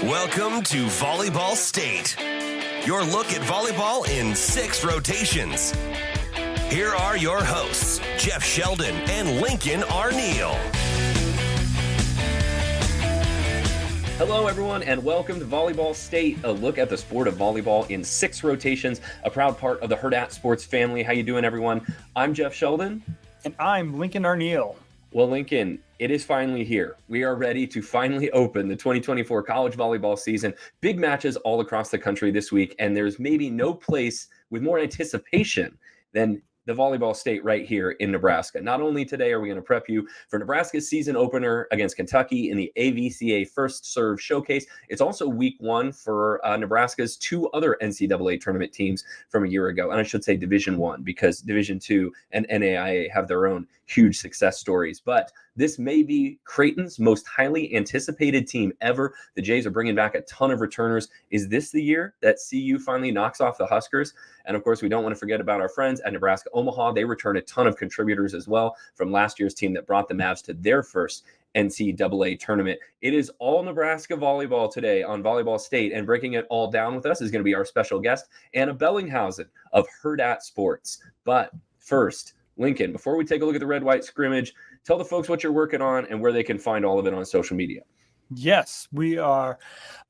Welcome to Volleyball State, your look at volleyball in 6 rotations. Here are your hosts, Jeff Sheldon and Lincoln Arneal. Hello, everyone, and welcome to Volleyball State, a look at the sport of volleyball in 6 rotations, a proud part of the Hurrdat Sports family. How you doing, everyone? I'm Jeff Sheldon. And I'm Lincoln Arneal. Well, Lincoln, it is finally here. We are ready to finally open the 2024 college volleyball season. Big matches all across the country this week, and there's maybe no place with more anticipation than the Volleyball State right here in Nebraska. Not only today are we going to prep you for Nebraska's season opener against Kentucky in the AVCA First Serve Showcase, it's also week 1 for Nebraska's 2 other NCAA tournament teams from a year ago. And I should say Division I, because Division II and NAIA have their own huge success stories. But this may be Creighton's most highly anticipated team ever. The Jays are bringing back a ton of returners. Is this the year that CU finally knocks off the Huskers? And of course, we don't want to forget about our friends at Nebraska-Omaha. They return a ton of contributors as well from last year's team that brought the Mavs to their first NCAA tournament. It is all Nebraska volleyball today on Volleyball State, and breaking it all down with us is going to be our special guest, Ana Bellinghausen of Hurrdat Sports. But first, Lincoln, before we take a look at the red-white scrimmage, tell the folks what you're working on and where they can find all of it on social media. Yes, we are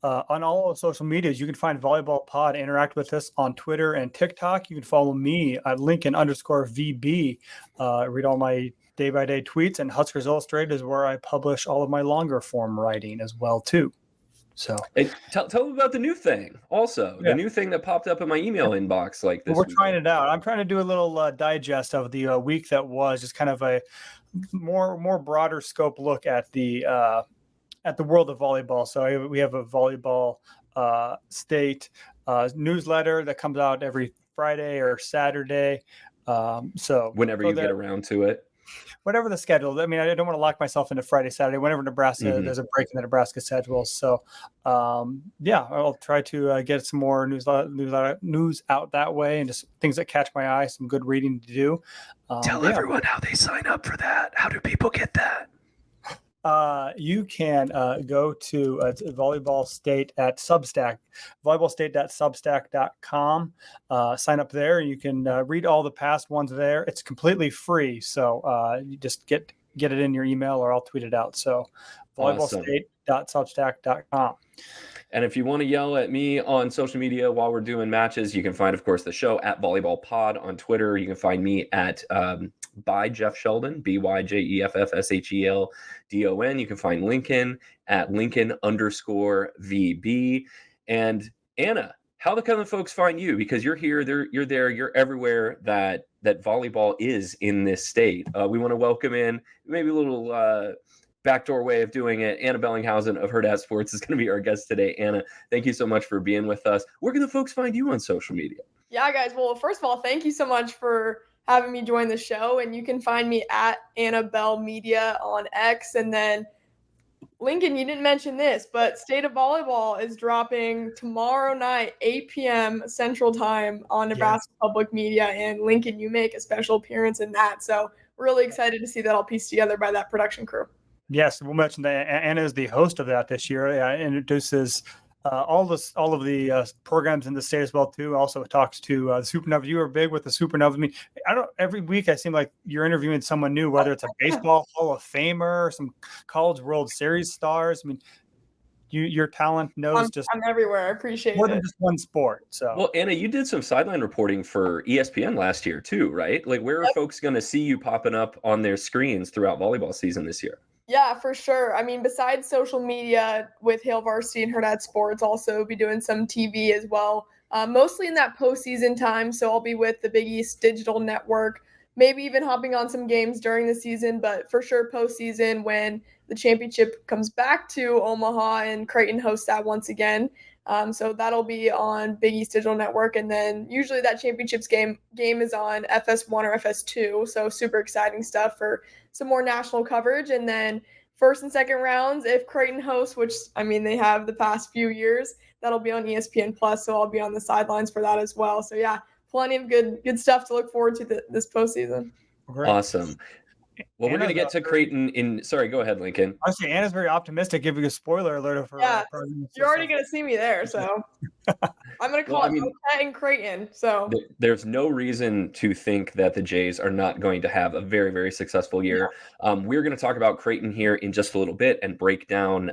on all of social medias. You can find Volleyball Pod, interact with us on Twitter and TikTok. You can follow me at Lincoln_VB. Read all my day-by-day tweets, and Huskers Illustrated is where I publish all of my longer form writing as well, too. So hey, tell them about the new thing also, the new thing that popped up in my email inbox like this. We're trying it out. I'm trying to do a little digest of the week that was, just kind of a more broader scope look at the world of volleyball. So we have a Volleyball State newsletter that comes out every Friday or Saturday. So whenever you get around to it. Whatever the schedule. I mean, I don't want to lock myself into Friday, Saturday, whenever Nebraska, there's a break in the Nebraska schedule. So, I'll try to get some more news out that way, and just things that catch my eye, some good reading to do. Tell everyone how they sign up for that. How do people get that? You can go to Volleyball State at Substack, volleyballstate.substack.com. Sign up there. You can read all the past ones there. It's completely free. So you just get it in your email, or I'll tweet it out. So volleyballstate.substack.com. And if you want to yell at me on social media while we're doing matches, you can find, of course, the show at Volleyball Pod on Twitter. You can find me at by Jeff Sheldon, BYJEFFSHELDON. You can find Lincoln at Lincoln_VB. And Ana, how can the folks find you? Because you're here, you're there, you're everywhere that volleyball is in this state. We want to welcome in maybe a little backdoor way of doing it. Ana Bellinghausen of Hurrdat Sports is going to be our guest today. Ana, thank you so much for being with us. Where can the folks find you on social media? Yeah, guys. Well, first of all, thank you so much for having me join the show. And you can find me at Ana Bell Media on X. And then, Lincoln, you didn't mention this, but State of Volleyball is dropping tomorrow night, 8 p.m. Central Time on Nebraska Public Media. And Lincoln, you make a special appearance in that. So really excited to see that all pieced together by that production crew. Yes, we'll mention that Ana is the host of that this year. Introduces all of the programs in the state as well too. Also talks to the Supernovas. You are big with the Supernovas. I mean, every week I seem like you're interviewing someone new, whether it's a baseball Hall of Famer or some College World Series stars. I mean, your talent knows I'm everywhere. I appreciate more than just one sport. So, well, Ana, you did some sideline reporting for ESPN last year too, right? Like, where are folks going to see you popping up on their screens throughout volleyball season this year? Yeah, for sure. I mean, besides social media with Hail Varsity and Hurrdat Sports, also be doing some TV as well, mostly in that postseason time. So I'll be with the Big East Digital Network, maybe even hopping on some games during the season, but for sure postseason when the championship comes back to Omaha and Creighton hosts that once again. So that'll be on Big East Digital Network. And then usually that championships game is on FS1 or FS2. So super exciting stuff for some more national coverage. And then first and second rounds, if Creighton hosts, which, I mean, they have the past few years, that'll be on ESPN+. So I'll be on the sidelines for that as well. So, yeah, plenty of good stuff to look forward to this postseason. Awesome. Well, we're going to get to Creighton in. Sorry, go ahead, Lincoln. I say Anna's very optimistic, giving a spoiler alert for. Yeah, you're already going to see me there, so I'm going to call it Hurrdat and Creighton. So there's no reason to think that the Jays are not going to have a very, very successful year. Yeah. We're going to talk about Creighton here in just a little bit and break down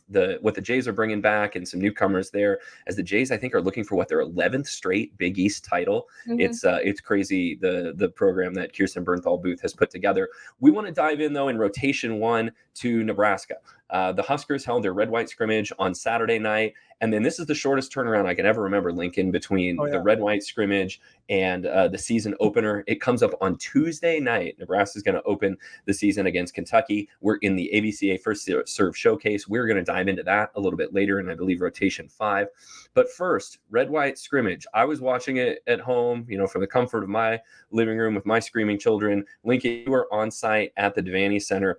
what the Jays are bringing back and some newcomers there. As the Jays, I think, are looking for their 11th straight Big East title. Mm-hmm. It's crazy the program that Kirsten Bernthal Booth has put together. We want to dive in, though, in rotation 1 to Nebraska. The Huskers held their red-white scrimmage on Saturday night, and then this is the shortest turnaround I can ever remember, Lincoln, between the red-white scrimmage and the season opener. It comes up on Tuesday night. Nebraska is going to open the season against Kentucky. We're in the AVCA First Serve Showcase. We're going to dive into that a little bit later, and I believe rotation 5. But first, red-white scrimmage. I was watching it at home, from the comfort of my living room with my screaming children. Lincoln, you were on site at the Devaney Center.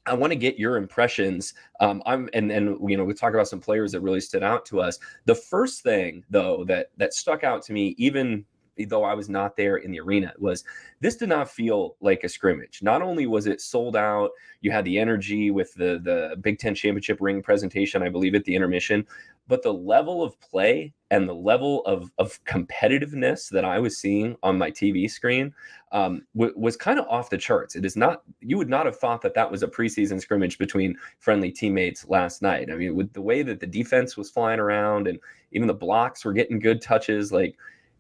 I want to get your impressions. We'll talk about some players that really stood out to us. The first thing, though, that stuck out to me, even though I was not there in the arena, was this did not feel like a scrimmage. Not only was it sold out, you had the energy with the Big Ten championship ring presentation, I believe, at the intermission, but the level of play and the level of competitiveness that I was seeing on my TV screen was kind of off the charts. It is not, you would not have thought that was a preseason scrimmage between friendly teammates last night. I mean, with the way that the defense was flying around and even the blocks were getting good touches,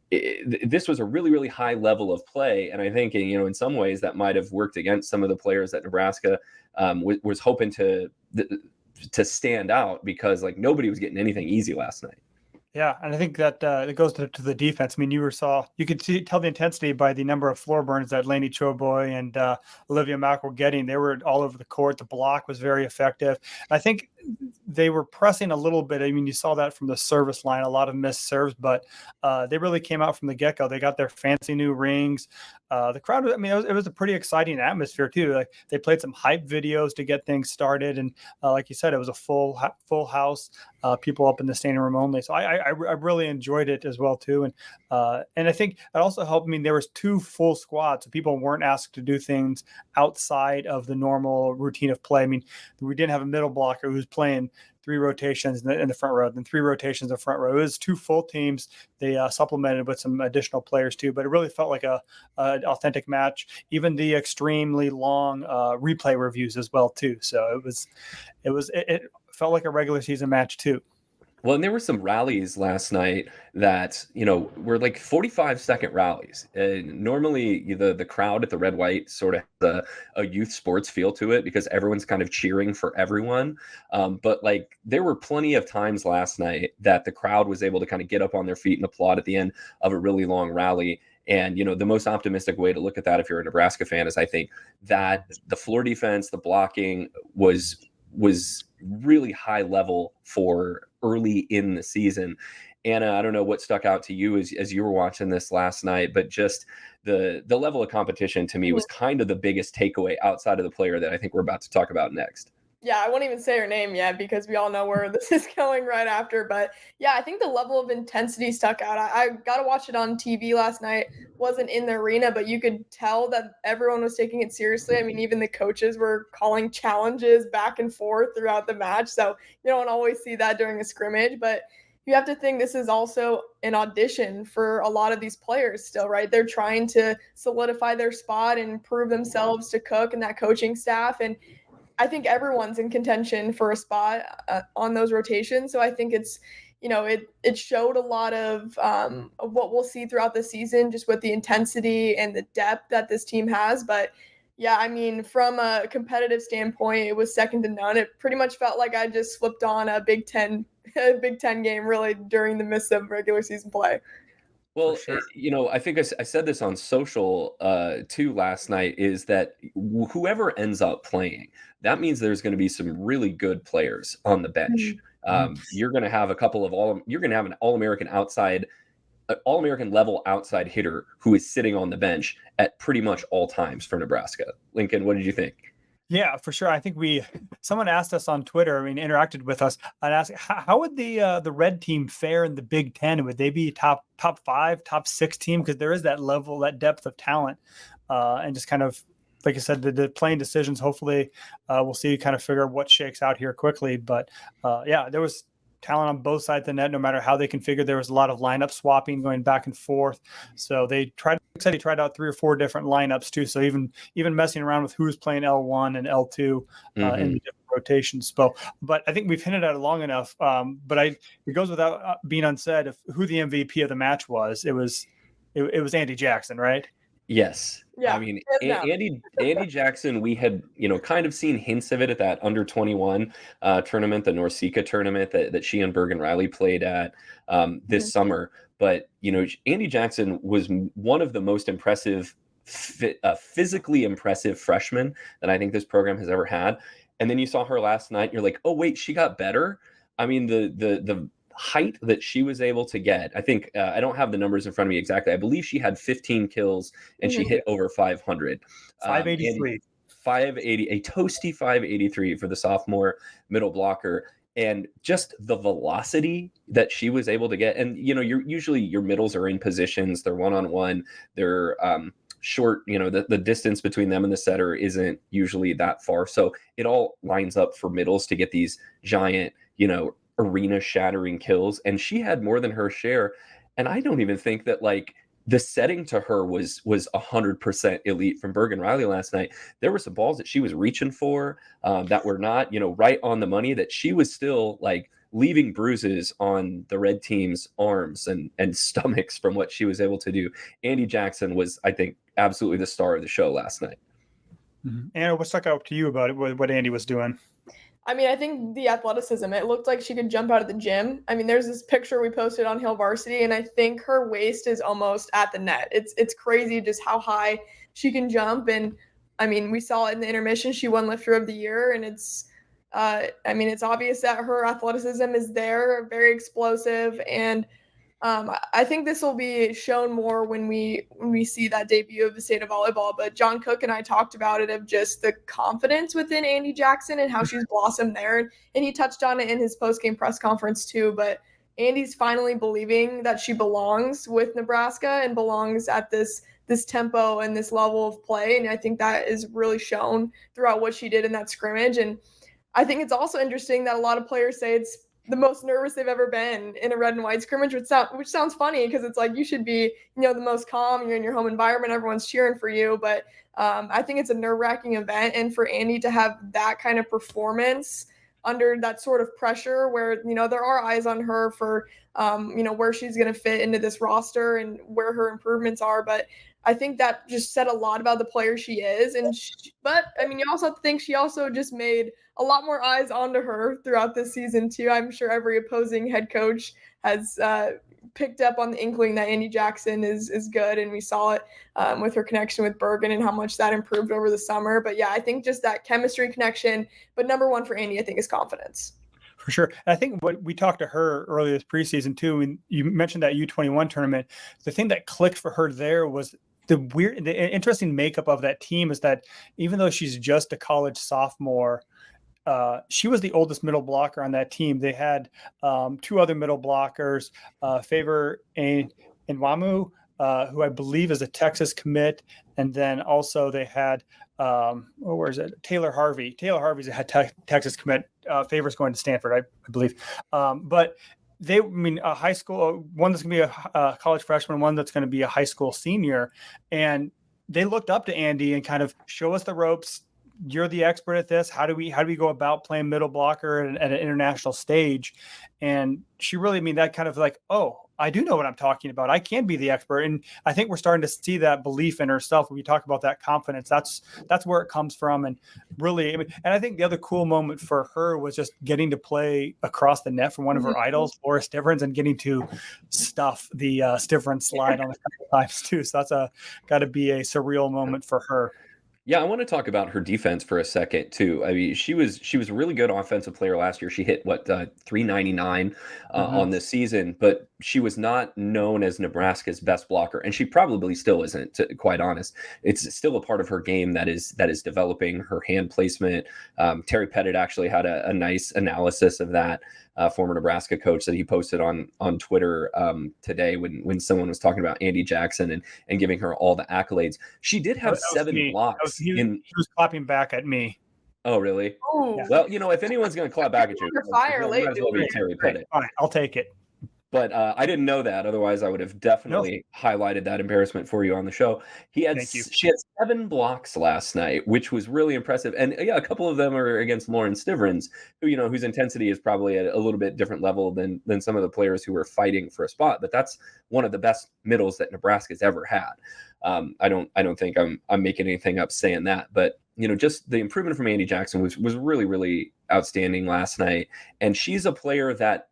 this was a really, really high level of play. And I think, in some ways that might have worked against some of the players that Nebraska was hoping to stand out, because nobody was getting anything easy last night. Yeah, and I think that it goes to the defense. I mean, you could tell the intensity by the number of floor burns that Lainey Choboy and Olivia Mack were getting. They were all over the court. The block was very effective. I think they were pressing a little bit. I mean, you saw that from the service line, a lot of missed serves, but they really came out from the get-go. They got their fancy new rings. The crowd, it was a pretty exciting atmosphere too. They played some hype videos to get things started. And like you said, it was a full house, people up in the standing room only. So I really enjoyed it as well too. And I think it also helped. I mean, there was 2 full squads, so people weren't asked to do things outside of the normal routine of play. I mean, we didn't have a middle blocker who was playing 3 rotations in the front row, then 3 rotations in the front row. It was 2 full teams. They supplemented with some additional players too, but it really felt like a authentic match. Even the extremely long replay reviews as well too. So it felt like a regular season match too. Well, and there were some rallies last night that, were 45-second rallies. Normally, the crowd at the Red White sort of has a youth sports feel to it, because everyone's kind of cheering for everyone. But there were plenty of times last night that the crowd was able to kind of get up on their feet and applaud at the end of a really long rally. And, the most optimistic way to look at that, if you're a Nebraska fan, is I think that the floor defense, the blocking was really high level for early in the season. Anna, I don't know what stuck out to you as you were watching this last night, but just the level of competition to me was kind of the biggest takeaway outside of the player that I think we're about to talk about next. Yeah, I won't even say her name yet, because we all know where this is going right after. But yeah, I think the level of intensity stuck out. I got to watch it on TV last night. Wasn't in the arena, but you could tell that everyone was taking it seriously. I mean, even the coaches were calling challenges back and forth throughout the match. So you don't always see that during a scrimmage, but you have to think this is also an audition for a lot of these players still, right? They're trying to solidify their spot and prove themselves to Cook and that coaching staff. And I think everyone's in contention for a spot on those rotations. So I think it's, it showed a lot of what we'll see throughout the season, just with the intensity and the depth that this team has. But yeah, I mean, from a competitive standpoint, it was second to none. It pretty much felt like I just flipped on a Big Ten game really during the midst of regular season play. Well, sure. I think I said this on social too last night, is that whoever ends up playing, that means there's going to be some really good players on the bench. You're going to have you're going to have an All-American level outside hitter who is sitting on the bench at pretty much all times for Nebraska. Lincoln, what did you think? Yeah, for sure. I think someone asked us on Twitter, interacted with us and asked, how would the red team fare in the Big Ten? Would they be top 5, top 6 team? Because there is that level, that depth of talent, and just kind of like I said, the playing decisions, hopefully we'll see, kind of figure out what shakes out here quickly. But there was talent on both sides of the net, no matter how they configured. There was a lot of lineup swapping going back and forth. So they tried out 3 or 4 different lineups too. So even messing around with who's playing L1 and L2 in the different rotations. But I think we've hinted at it long enough. But it goes without being unsaid of who the MVP of the match was. It was Andi Jackson, right? Yes. Yeah. I mean, Andi Jackson, we had, kind of seen hints of it at that under 21 tournament, the NORCECA tournament that she and Bergen Riley played at this summer. But, Andi Jackson was one of the most impressive, physically impressive freshmen that I think this program has ever had. And then you saw her last night, you're like, oh, wait, she got better. I mean, the height that she was able to get, I think, I don't have the numbers in front of me exactly. I believe she had 15 kills and she hit over 500. 583. 580, a toasty 583 for the sophomore middle blocker. And just the velocity that she was able to get. And, usually your middles are in positions, they're one-on-one, they're short, the distance between them and the setter isn't usually that far. So it all lines up for middles to get these giant, arena shattering kills. And she had more than her share. And I don't even think that the setting to her was 100% elite from Bergen Riley last night. There were some balls that she was reaching for that were not, right on the money, that she was still leaving bruises on the red team's arms and stomachs from what she was able to do. Andi Jackson was, I think, absolutely the star of the show last night. Anna, what stuck out to you about it, what Andi was doing? I mean, I think the athleticism, it looked like she could jump out of the gym. I mean, there's this picture we posted on Hill Varsity, and I think her waist is almost at the net. It's crazy just how high she can jump. And I mean, we saw it in the intermission. She won lifter of the year, and it's obvious that her athleticism is there, very explosive. And I think this will be shown more when we see that debut of the state of volleyball. But John Cook and I talked about it, of just the confidence within Andi Jackson and how she's blossomed there. And he touched on it in his post-game press conference too. But Andi's finally believing that she belongs with Nebraska and belongs at this tempo and this level of play. And I think that is really shown throughout what she did in that scrimmage. And I think it's also interesting that a lot of players say it's the most nervous they've ever been in a red and white scrimmage, which sounds funny, because it's you should be, the most calm. You're in your home environment, everyone's cheering for you. But I think it's a nerve-wracking event, and for Andi to have that kind of performance under that sort of pressure, where there are eyes on her for where she's going to fit into this roster and where her improvements are. But I think that just said a lot about the player she is. But I mean, you also have to think she also just made a lot more eyes onto her throughout this season too. I'm sure every opposing head coach has picked up on the inkling that Andi Jackson is good, and we saw it with her connection with Bergen and how much that improved over the summer. But yeah, I think just that chemistry connection. But number one for Andi, I think, is confidence. For sure. And I think what we talked to her earlier this preseason too, and you mentioned that U21 tournament, the thing that clicked for her there was the interesting makeup of that team is that even though she's just a college sophomore, she was the oldest middle blocker on that team. They had 2 other middle blockers, Favor Nwamu, who I believe is a Texas commit. And then also they had, where is it? Taylor Harvey. Taylor Harvey's a Texas commit. Favor's going to Stanford, I believe. But a high school, one that's going to be a college freshman, one that's going to be a high school senior. And they looked up to Andi and kind of show us the ropes. You're the expert at this. How do we go about playing middle blocker at an international stage? And she really, that kind of oh, I do know what I'm talking about. I can be the expert. And I think we're starting to see that belief in herself. When we talk about that confidence, that's where it comes from. And really, and I think the other cool moment for her was just getting to play across the net from one of her idols, Laura Stivrins, and getting to stuff the Stivrins slide on a couple times too. So that's got to be a surreal moment for her. Yeah, I want to talk about her defense for a second too. I mean, she was a really good offensive player last year. She hit 399 on this season, but she was not known as Nebraska's best blocker, and she probably still isn't, to quite honest. It's still a part of her game that is developing, her hand placement. Terry Pettit actually had a nice analysis of that, former Nebraska coach, that he posted on Twitter today when someone was talking about Andi Jackson and giving her all the accolades. She did have 7 blocks. He was clapping back at me. Oh, really? Ooh. Well, if anyone's going to clap back at you, fire late, might as well be Terry Pettit. All right, I'll take it. But I didn't know that. Otherwise, I would have definitely highlighted that embarrassment for you on the show. She had 7 blocks last night, which was really impressive. And yeah, a couple of them are against Lauren Stivrins, who, whose intensity is probably at a little bit different level than some of the players who were fighting for a spot. But that's one of the best middles that Nebraska's ever had. I don't think I'm making anything up saying that, but just the improvement from Andi Jackson was really, really outstanding last night. And she's a player that,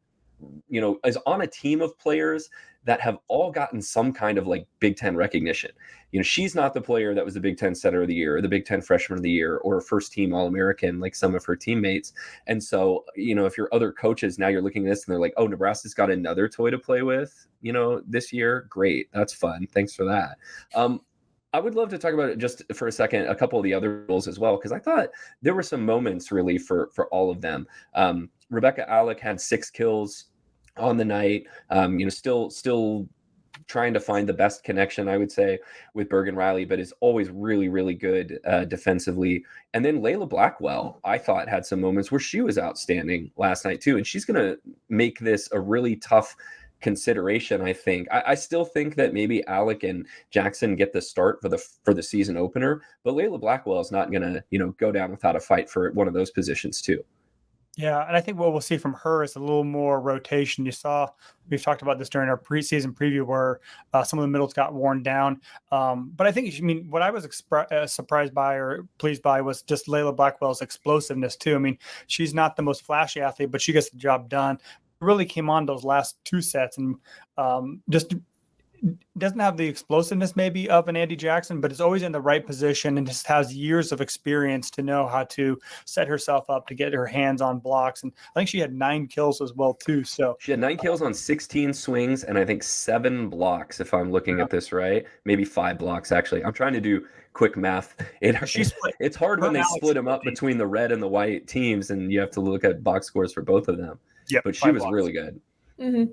is on a team of players that have all gotten some kind of like Big Ten recognition. She's not the player that was the Big Ten Center of the Year or the Big Ten Freshman of the Year or first team All-American like some of her teammates. And so, if you're other coaches, now you're looking at this and they're like, oh, Nebraska's got another toy to play with, this year. Great. That's fun. Thanks for that. I would love to talk about it just for a second, a couple of the other roles as well, because I thought there were some moments really for all of them. Rebecca Alec had 6 kills on the night, still trying to find the best connection, I would say, with Bergen Riley, but is always really, really good defensively. And then Layla Blackwell, I thought, had some moments where she was outstanding last night too. And she's going to make this a really tough consideration, I think. I still think that maybe Alec and Jackson get the start for the season opener, but Layla Blackwell is not going to, go down without a fight for one of those positions too. Yeah, and I think what we'll see from her is a little more rotation. We've talked about this during our preseason preview where some of the middles got worn down. But I think, what I was surprised by or pleased by was just Layla Blackwell's explosiveness too. She's not the most flashy athlete, but she gets the job done. Really came on those last 2 sets and just doesn't have the explosiveness maybe of an Andi Jackson, but is always in the right position and just has years of experience to know how to set herself up to get her hands on blocks. And I think she had 9 kills as well too. So she had 9 kills on 16 swings and I think 7 blocks, if I'm looking at this right, maybe 5 blocks actually. I'm trying to do quick math. It's hard when they split them up between the red and the white teams, and you have to look at box scores for both of them. Yeah, but she was really good. Mm-hmm.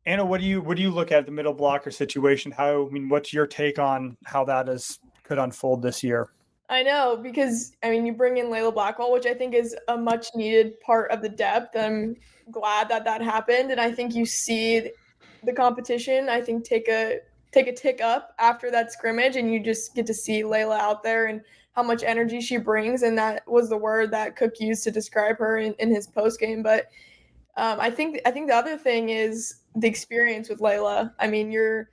Anna, what do you look at the middle blocker situation? What's your take on how that could unfold this year? I know, because you bring in Layla Blackwell, which I think is a much needed part of the depth. I'm glad that happened, and I think you see the competition, I think, take a tick up after that scrimmage, and you just get to see Layla out there and how much energy she brings, and that was the word that Cook used to describe her in his post game. But I think the other thing is the experience with Layla. You're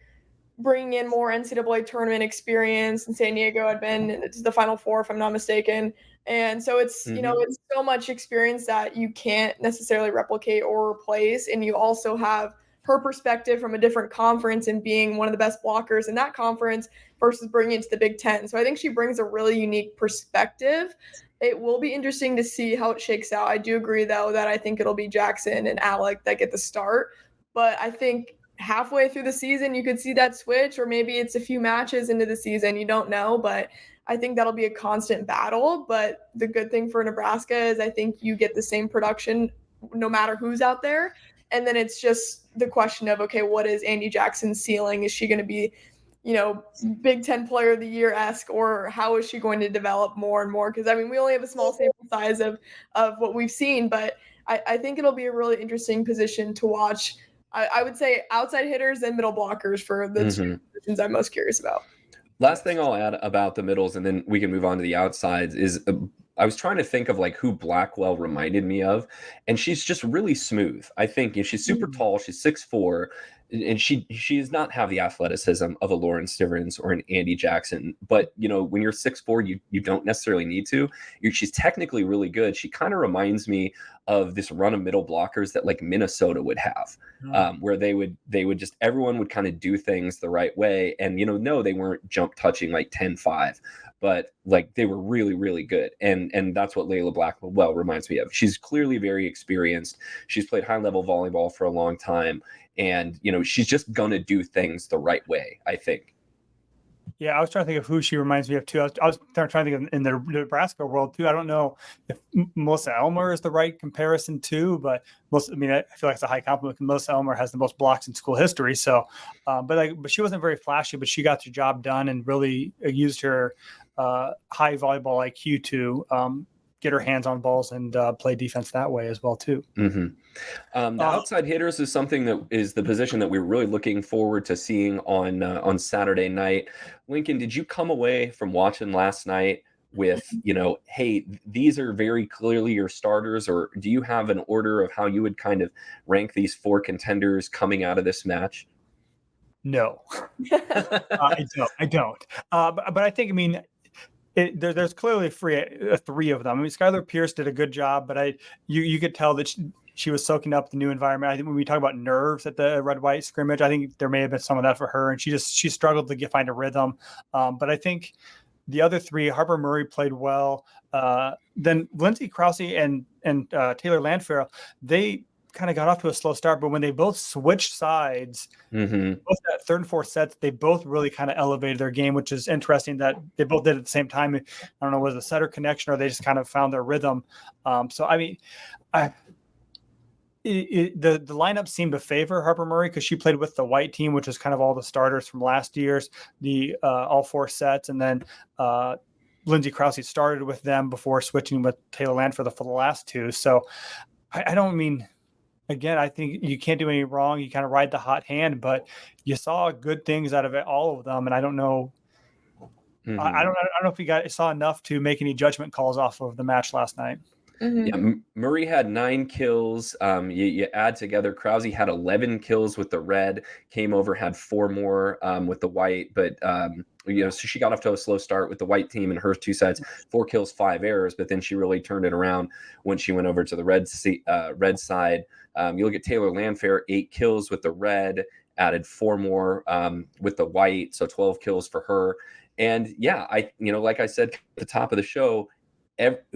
bringing in more NCAA tournament experience. In San Diego, had been to the Final Four, if I'm not mistaken. And so it's, it's so much experience that you can't necessarily replicate or replace. And you also have her perspective from a different conference and being one of the best blockers in that conference versus bringing it to the Big Ten. So I think she brings a really unique perspective. It will be interesting to see how it shakes out. I do agree, though, that I think it'll be Jackson and Alec that get the start. But I think halfway through the season, you could see that switch, or maybe it's a few matches into the season. You don't know, but I think that'll be a constant battle. But the good thing for Nebraska is I think you get the same production no matter who's out there. And then it's just the question of, okay, what is Andi Jackson's ceiling? Is she going to be, Big Ten Player of the Year-esque, or how is she going to develop more and more? Because, we only have a small sample size of what we've seen, but I think it'll be a really interesting position to watch. I would say outside hitters and middle blockers for the two positions I'm most curious about. Last thing I'll add about the middles, and then we can move on to the outsides, is I was trying to think of who Blackwell reminded me of, and she's just really smooth. I think she's super tall. She's 6'4", and she does not have the athleticism of a Lauren Stivrins or an Andi Jackson. But when you're 6'4", you don't necessarily need to. She's technically really good. She kind of reminds me of this run of middle blockers that Minnesota would have, where they would just, everyone would kind of do things the right way, and no, they weren't jump touching 10-5. but like they were really, really good. And that's what Layla Blackwell reminds me of. She's clearly very experienced. She's played high level volleyball for a long time. And, she's just going to do things the right way, I think. Yeah, I was trying to think of who she reminds me of too. I was trying to think of in the Nebraska world too. I don't know if Melissa Elmer is the right comparison too, but I feel like it's a high compliment. Melissa Elmer has the most blocks in school history. So, but she wasn't very flashy, but she got the job done and really used her high volleyball IQ to get her hands on balls and play defense that way as well too. Mm-hmm. The outside hitters is something that is the position that we're really looking forward to seeing on Saturday night. Lincoln, did you come away from watching last night with, hey, these are very clearly your starters, or do you have an order of how you would kind of rank these 4 contenders coming out of this match? No, I don't. But I think, there's clearly 3 of them. Skylar Pierce did a good job, but you could tell that she was soaking up the new environment. I think when we talk about nerves at the red-white scrimmage, I think there may have been some of that for her, and she struggled to find a rhythm. But I think the other 3, Harper Murray played well. Then Lindsay Krause and Taylor Landfair, they kind of got off to a slow start, but when they both switched sides, both that 3rd and 4th sets, they both really kind of elevated their game, which is interesting that they both did at the same time. I don't know, was it a setter connection or they just kind of found their rhythm. The lineup seemed to favor Harper Murray because she played with the white team, which was kind of all the starters from last year's, all 4 sets. And then Lindsay Krause started with them before switching with Taylor Landfair for the last 2. So again, I think you can't do any wrong. You kind of ride the hot hand, but you saw good things out of all of them. And I don't know. Mm-hmm. I don't know if you saw enough to make any judgment calls off of the match last night. Mm-hmm. Yeah, Murray had 9 kills. You add together, Krause had 11 kills with the red, came over, had 4 more with the white. But, so she got off to a slow start with the white team in her 2 sets, 4 kills, 5 errors. But then she really turned it around when she went over to the red side. You look at Taylor Landfair, 8 kills with the red, added 4 more with the white. So 12 kills for her. And yeah, like I said at the top of the show,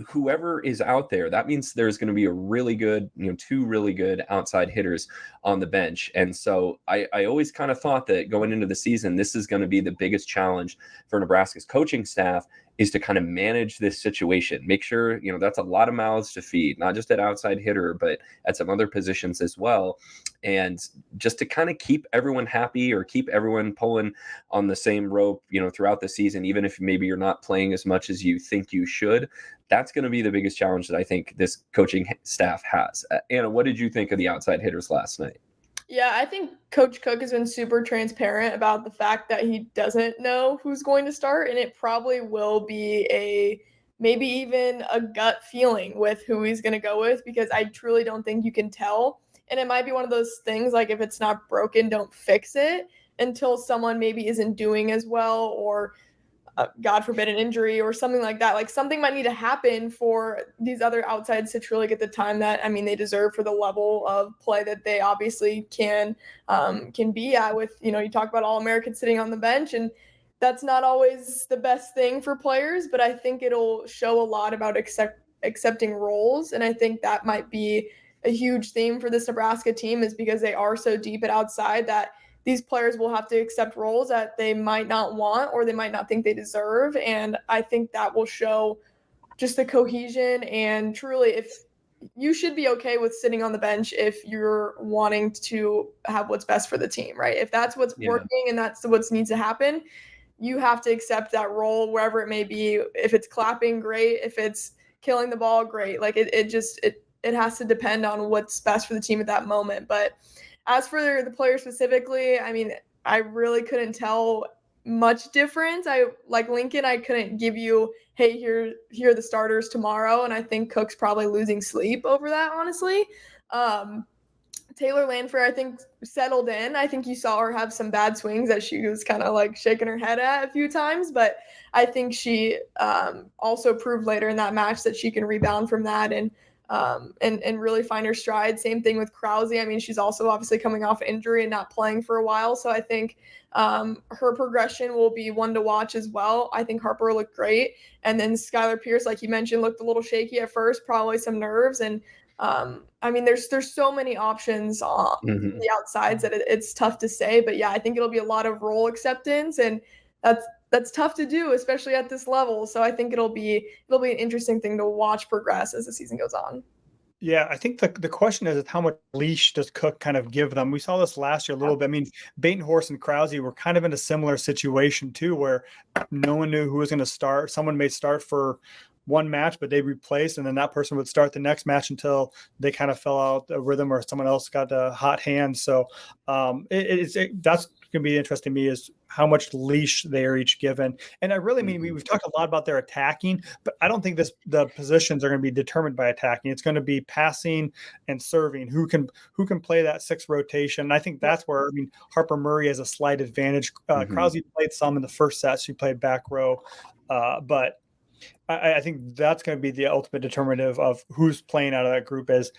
whoever is out there, that means there's going to be a really good, 2 really good outside hitters on the bench. And so I always kind of thought that going into the season, this is going to be the biggest challenge for Nebraska's coaching staff, is to kind of manage this situation. Make sure, that's a lot of mouths to feed, not just at outside hitter, but at some other positions as well. And just to kind of keep everyone happy or keep everyone pulling on the same rope, throughout the season, even if maybe you're not playing as much as you think you should. That's going to be the biggest challenge that I think this coaching staff has. Anna, what did you think of the outside hitters last night? Yeah, I think Coach Cook has been super transparent about the fact that he doesn't know who's going to start, and it probably will be maybe even a gut feeling with who he's going to go with, because I truly don't think you can tell. And it might be one of those things like, if it's not broken, don't fix it until someone maybe isn't doing as well, or God forbid an injury or something like that. Like, something might need to happen for these other outsides to truly get the time that, they deserve for the level of play that they obviously can be at with, you talk about All-Americans sitting on the bench, and that's not always the best thing for players, but I think it'll show a lot about accepting roles. And I think that might be a huge theme for this Nebraska team, is because they are so deep at outside that these players will have to accept roles that they might not want or they might not think they deserve. And I think that will show just the cohesion, and truly, if you should be okay with sitting on the bench if you're wanting to have what's best for the team, right? If that's what's working and that's what needs to happen, you have to accept that role wherever it may be. If it's clapping, great. If it's killing the ball, great. Like it has to depend on what's best for the team at that moment. But as for the player specifically, I really couldn't tell much difference. Like Lincoln, I couldn't give you, hey, here are the starters tomorrow. And I think Cook's probably losing sleep over that, honestly. Taylor Landfair, I think, settled in. I think you saw her have some bad swings that she was kind of like shaking her head at a few times, but I think she also proved later in that match that she can rebound from that. And and really find her stride. Same thing with Krause. I mean, she's also obviously coming off injury and not playing for a while. So I think her progression will be one to watch as well. I think Harper looked great. And then Skylar Pierce, like you mentioned, looked a little shaky at first, probably some nerves. And I mean, there's so many options on the outsides that it's tough to say. But yeah, I think it'll be a lot of role acceptance, and that's tough to do, especially at this level. So I think it'll be an interesting thing to watch progress as the season goes on. Yeah, I think the question is how much leash does Cook kind of give them? We saw this last year a little bit. I mean, Batenhorst and Krause were kind of in a similar situation too, where no one knew who was going to start. Someone may start for one match, but they replaced, and then that person would start the next match until they kind of fell out a rhythm or someone else got a hot hand. So that's going to be interesting to me is how much leash they are each given. And I really mean, we've talked a lot about their attacking, but I don't think the positions are going to be determined by attacking. It's going to be passing and serving. Who can play that sixth rotation? And I think that's where, I mean, Harper Murray has a slight advantage. Krause played some in the first set. She played back row, but I think that's going to be the ultimate determinative of who's playing out of that group is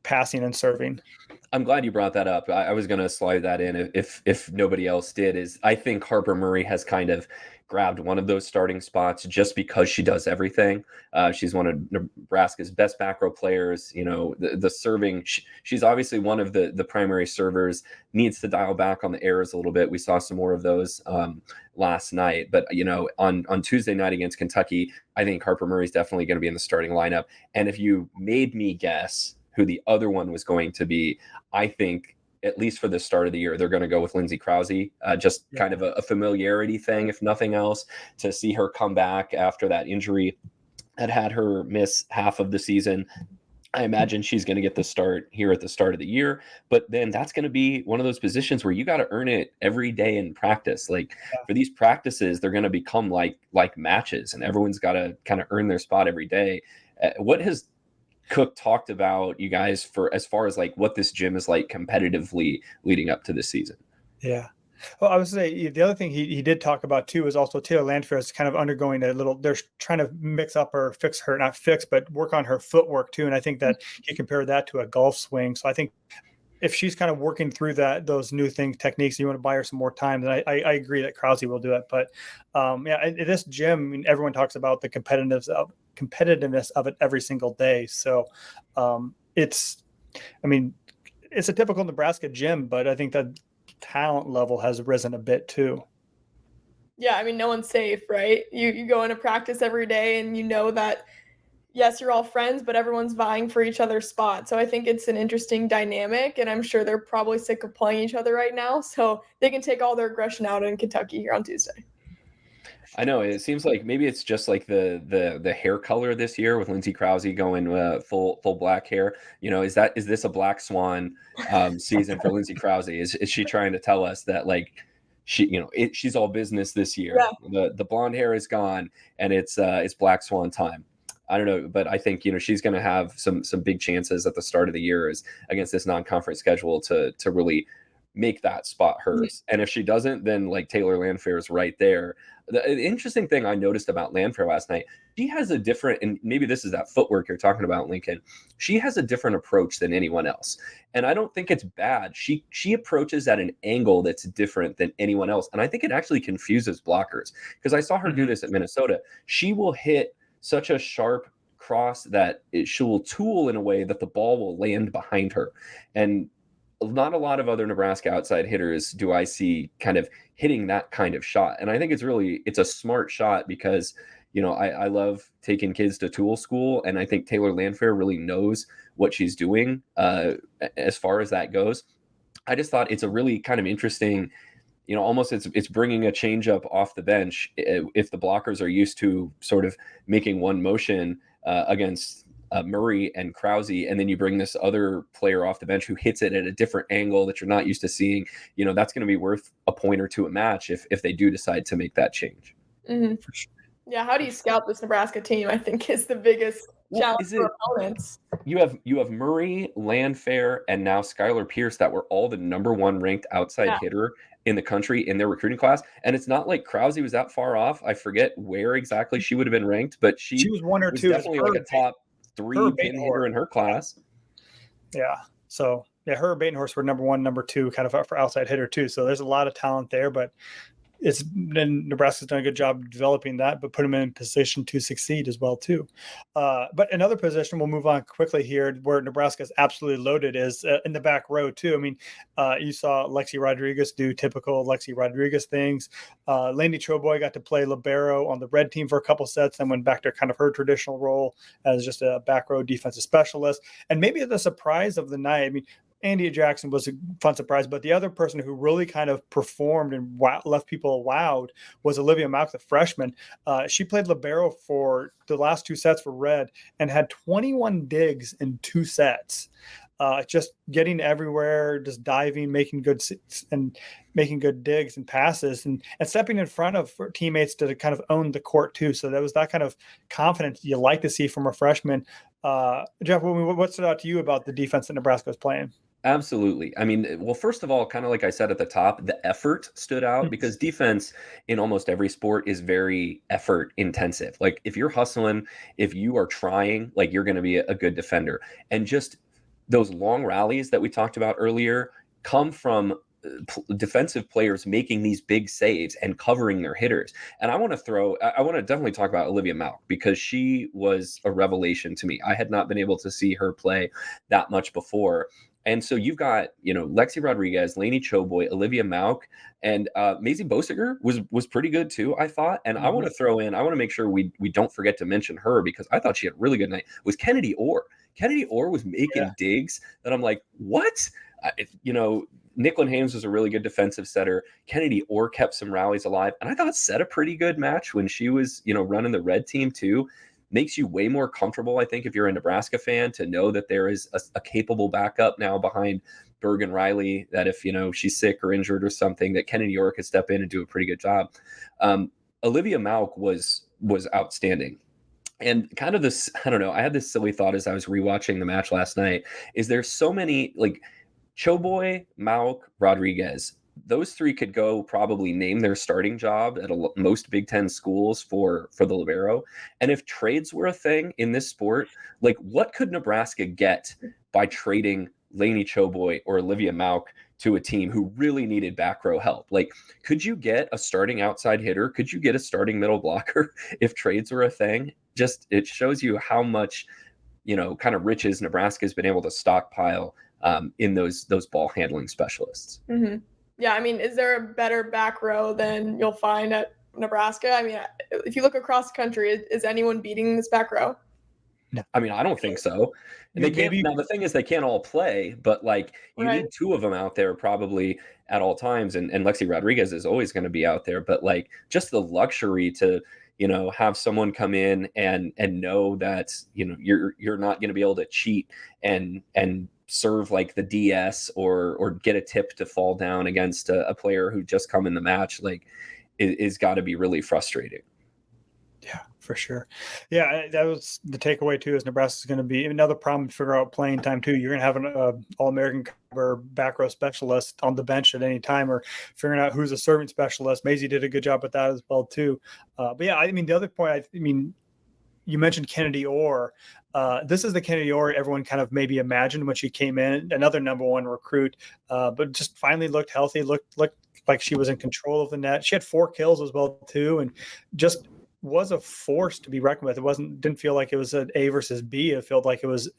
passing and serving. I'm glad you brought that up. I was going to slide that in if nobody else did. Is I think Harper Murray has kind of grabbed one of those starting spots just because she does everything. She's one of Nebraska's best back row players. You know, the serving, she's obviously one of the primary servers, needs to dial back on the errors a little bit. We saw some more of those last night, but you know, on Tuesday night against Kentucky, I think Harper Murray's definitely going to be in the starting lineup. And if you made me guess who the other one was going to be, I think at least for the start of the year, they're going to go with Lindsey Krause, kind of a familiarity thing, if nothing else, to see her come back after that injury that had her miss half of the season. I imagine she's going to get the start here at the start of the year, but then that's going to be one of those positions where you got to earn it every day in practice. Like for these practices, they're going to become like matches, and everyone's got to kind of earn their spot every day. What has Cook talked about, you guys, for as far as like what this gym is like competitively leading up to this season? Yeah. Well, I would say the other thing he did talk about too is also Taylor Landfair is kind of undergoing they're trying to mix up or fix her, not fix, but work on her footwork too. And I think that he compared that to a golf swing. So I think if she's kind of working through those new techniques, you want to buy her some more time, then I agree that Krause will do it. But this gym, I mean, everyone talks about the competitiveness of it every single day. So it's a typical Nebraska gym, but I think that talent level has risen a bit too. Yeah, I mean, no one's safe, right? You go into practice every day and you know that, yes, you're all friends, but everyone's vying for each other's spot. So I think it's an interesting dynamic, and I'm sure they're probably sick of playing each other right now, so they can take all their aggression out in Kentucky here on Tuesday. I know it seems like maybe it's just like the hair color this year with Lindsey Krause going full black hair. You know, is this a black swan season for Lindsey Krause? Is she trying to tell us that like she's all business this year? Yeah. The blonde hair is gone and it's black swan time. I don't know, but I think, you know, she's going to have some big chances at the start of the year is against this non-conference schedule to really make that spot hers. And if she doesn't, then like Taylor Landfair is right there. The interesting thing I noticed about Landfair last night, she has a different, and maybe this is that footwork you're talking about, Lincoln. She has a different approach than anyone else. And I don't think it's bad. She approaches at an angle that's different than anyone else. And I think it actually confuses blockers because I saw her do this at Minnesota. She will hit such a sharp cross that she will tool in a way that the ball will land behind her. And not a lot of other Nebraska outside hitters do I see kind of hitting that kind of shot. And I think it's a smart shot because, you know, I love taking kids to tool school. And I think Taylor Landfair really knows what she's doing as far as that goes. I just thought it's a really kind of interesting, you know, almost it's bringing a changeup off the bench if the blockers are used to sort of making one motion against Murray and Krause, and then you bring this other player off the bench who hits it at a different angle that you're not used to seeing. You know, that's going to be worth a point or two a match if they do decide to make that change. Mm-hmm. For sure. Yeah, how do you scout this Nebraska team? I think is the biggest challenge for opponents. You have Murray, Landfair, and now Skylar Pierce that were all the number one ranked outside hitter in the country in their recruiting class. And it's not like Krause was that far off. I forget where exactly she would have been ranked, but she was one or two. Definitely like a top 3 pin hitter in her class. Yeah. So yeah, her Batenhorst were number 1, number 2, kind of for outside hitter too. So there's a lot of talent there, but Nebraska's done a good job of developing that, but put them in position to succeed as well too. But another position, we'll move on quickly here, where Nebraska is absolutely loaded, is in the back row too. I mean, you saw Lexi Rodriguez do typical Lexi Rodriguez things. Lainey Choboy got to play libero on the red team for a couple sets, and went back to kind of her traditional role as just a back row defensive specialist. And maybe the surprise of the night, I mean, Andi Jackson was a fun surprise, but the other person who really kind of performed and left people wowed was Olivia Mauck, the freshman. She played libero for the last 2 sets for red and had 21 digs in 2 sets. Just getting everywhere, just diving, making good digs and passes, and stepping in front of teammates to kind of own the court too. So that was that kind of confidence you like to see from a freshman. Jeff, what stood out to you about the defense that Nebraska was playing? Absolutely. I mean, well, first of all, kind of like I said at the top, the effort stood out, because defense in almost every sport is very effort intensive. Like if you're hustling, if you are trying, like you're going to be a good defender. And just those long rallies that we talked about earlier come from defensive players making these big saves and covering their hitters. And I want to definitely talk about Olivia Mauck, because she was a revelation to me. I had not been able to see her play that much before. And so you've got, Lexi Rodriguez, Lainey Choboy, Olivia Mauck, and Maisie Bosiger was pretty good too, I thought. And I want to make sure we don't forget to mention her, because I thought she had a really good night, was Kennedy Orr. Kennedy Orr was making digs that I'm like, what? Nicklin Hames was a really good defensive setter. Kennedy Orr kept some rallies alive. And I thought set a pretty good match when she was, running the red team too. Makes you way more comfortable, I think, if you're a Nebraska fan, to know that there is a capable backup now behind Bergen Riley, that if, she's sick or injured or something, that Kennedy Orr could step in and do a pretty good job. Olivia Mauck was outstanding. And kind of this, I don't know, I had this silly thought as I was rewatching the match last night, is there's so many, like Choboy, Mauck, Rodriguez, those 3 could go probably name their starting job at most Big Ten schools for the libero. And if trades were a thing in this sport, like what could Nebraska get by trading Lainey Choboy or Olivia Mauck to a team who really needed back row help? Like, could you get a starting outside hitter? Could you get a starting middle blocker if trades were a thing? Just, it shows you how much, kind of riches Nebraska has been able to stockpile in those ball handling specialists. Mm-hmm. Yeah, I mean, is there a better back row than you'll find at Nebraska? I mean, if you look across the country, is anyone beating this back row? No. I mean, I don't think so. And they can't. Now, the thing is, they can't all play, but like you need 2 of them out there probably at all times. And Lexi Rodriguez is always going to be out there. But like just the luxury to, have someone come in and know that, you're not going to be able to cheat and serve like the DS or get a tip to fall down against a player who just come in the match, like is got to be really frustrating. Yeah, for sure. Yeah, that was the takeaway too, is Nebraska's going to be another problem to figure out playing time too. You're going to have an All-American or back row specialist on the bench at any time, or figuring out who's a serving specialist. Maisie did a good job with that as well too. But yeah, I mean, the other point, you mentioned Kennedy Orr. This is the Kennedy Orr everyone kind of maybe imagined when she came in, another number 1 recruit, but just finally looked healthy, looked like she was in control of the net. She had 4 kills as well too, and just was a force to be reckoned with. It didn't feel like it was an A versus B. It felt like it was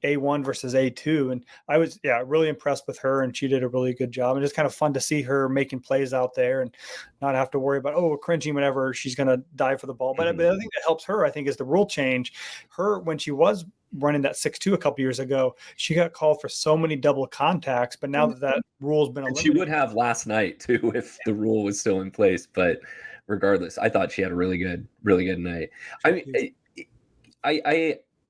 A1 versus A2. And I was, really impressed with her, and she did a really good job. And it's kind of fun to see her making plays out there and not have to worry about, cringing whenever she's going to dive for the ball. But the other thing that helps her, I think, is the rule change. Her, when she was running that 6-2 a couple years ago, she got called for so many double contacts, but now that rule's been eliminated. And she would have last night too if the rule was still in place. But regardless, I thought she had a really good night. I mean,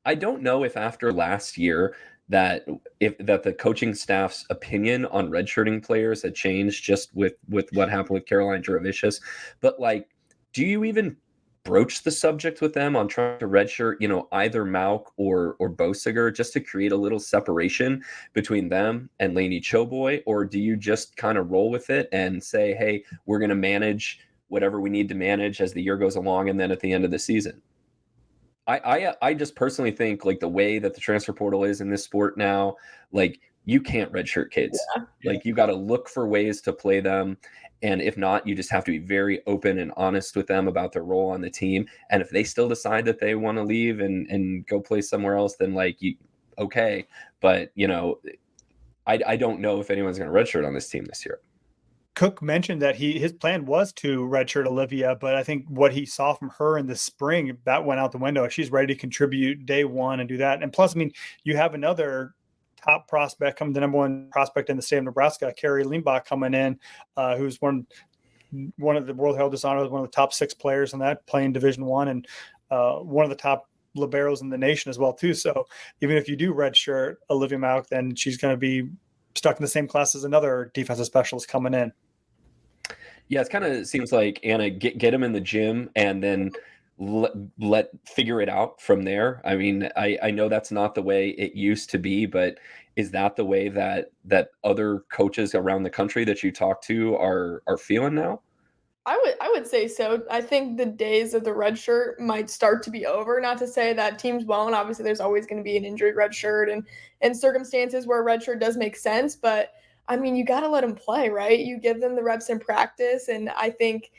I don't know if after last year that the coaching staff's opinion on redshirting players had changed just with what happened with Caroline Juravicius, but like, do you even broach the subject with them on trying to redshirt, either Mauck or Bosiger, just to create a little separation between them and Lainey Choboy? Or do you just kind of roll with it and say, hey, we're going to manage whatever we need to manage as the year goes along, and then at the end of the season? I just personally think like the way that the transfer portal is in this sport now, like you can't redshirt kids. Like you got to look for ways to play them. And if not, you just have to be very open and honest with them about their role on the team. And if they still decide that they want to leave and go play somewhere else, then okay. But I don't know if anyone's going to redshirt on this team this year. Cook mentioned that his plan was to redshirt Olivia, but I think what he saw from her in the spring, that went out the window. She's ready to contribute day one and do that. And plus, I mean, you have another top prospect coming, the number one prospect in the state of Nebraska, Carrie Limbach, coming in, who's one of the World Hurrdat Sports Ana, one of the top 6 players in that, playing Division I, and one of the top liberos in the nation as well too. So even if you do redshirt Olivia Mauk, then she's going to be stuck in the same class as another defensive specialist coming in. Yeah, it kind of seems like Anna get him in the gym and then let figure it out from there. I mean, I know that's not the way it used to be, but is that the way that other coaches around the country that you talk to are feeling now? I would say so. I think the days of the red shirt might start to be over. Not to say that teams won't. Obviously, there's always going to be an injury red shirt and circumstances where a red shirt does make sense. But I mean, you got to let them play, right? You give them the reps in practice. And I think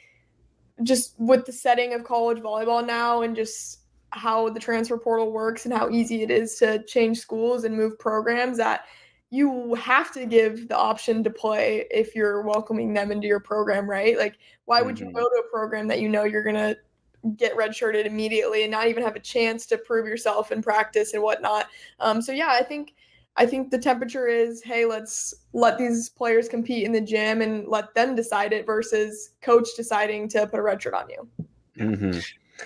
just with the setting of college volleyball now and just how the transfer portal works and how easy it is to change schools and move programs, that you have to give the option to play if you're welcoming them into your program, right? Like, why would you go to a program that you know you're going to get redshirted immediately and not even have a chance to prove yourself in practice and whatnot? So yeah, I think the temperature is, hey, let's let these players compete in the gym and let them decide it versus coach deciding to put a red shirt on you. Mm-hmm.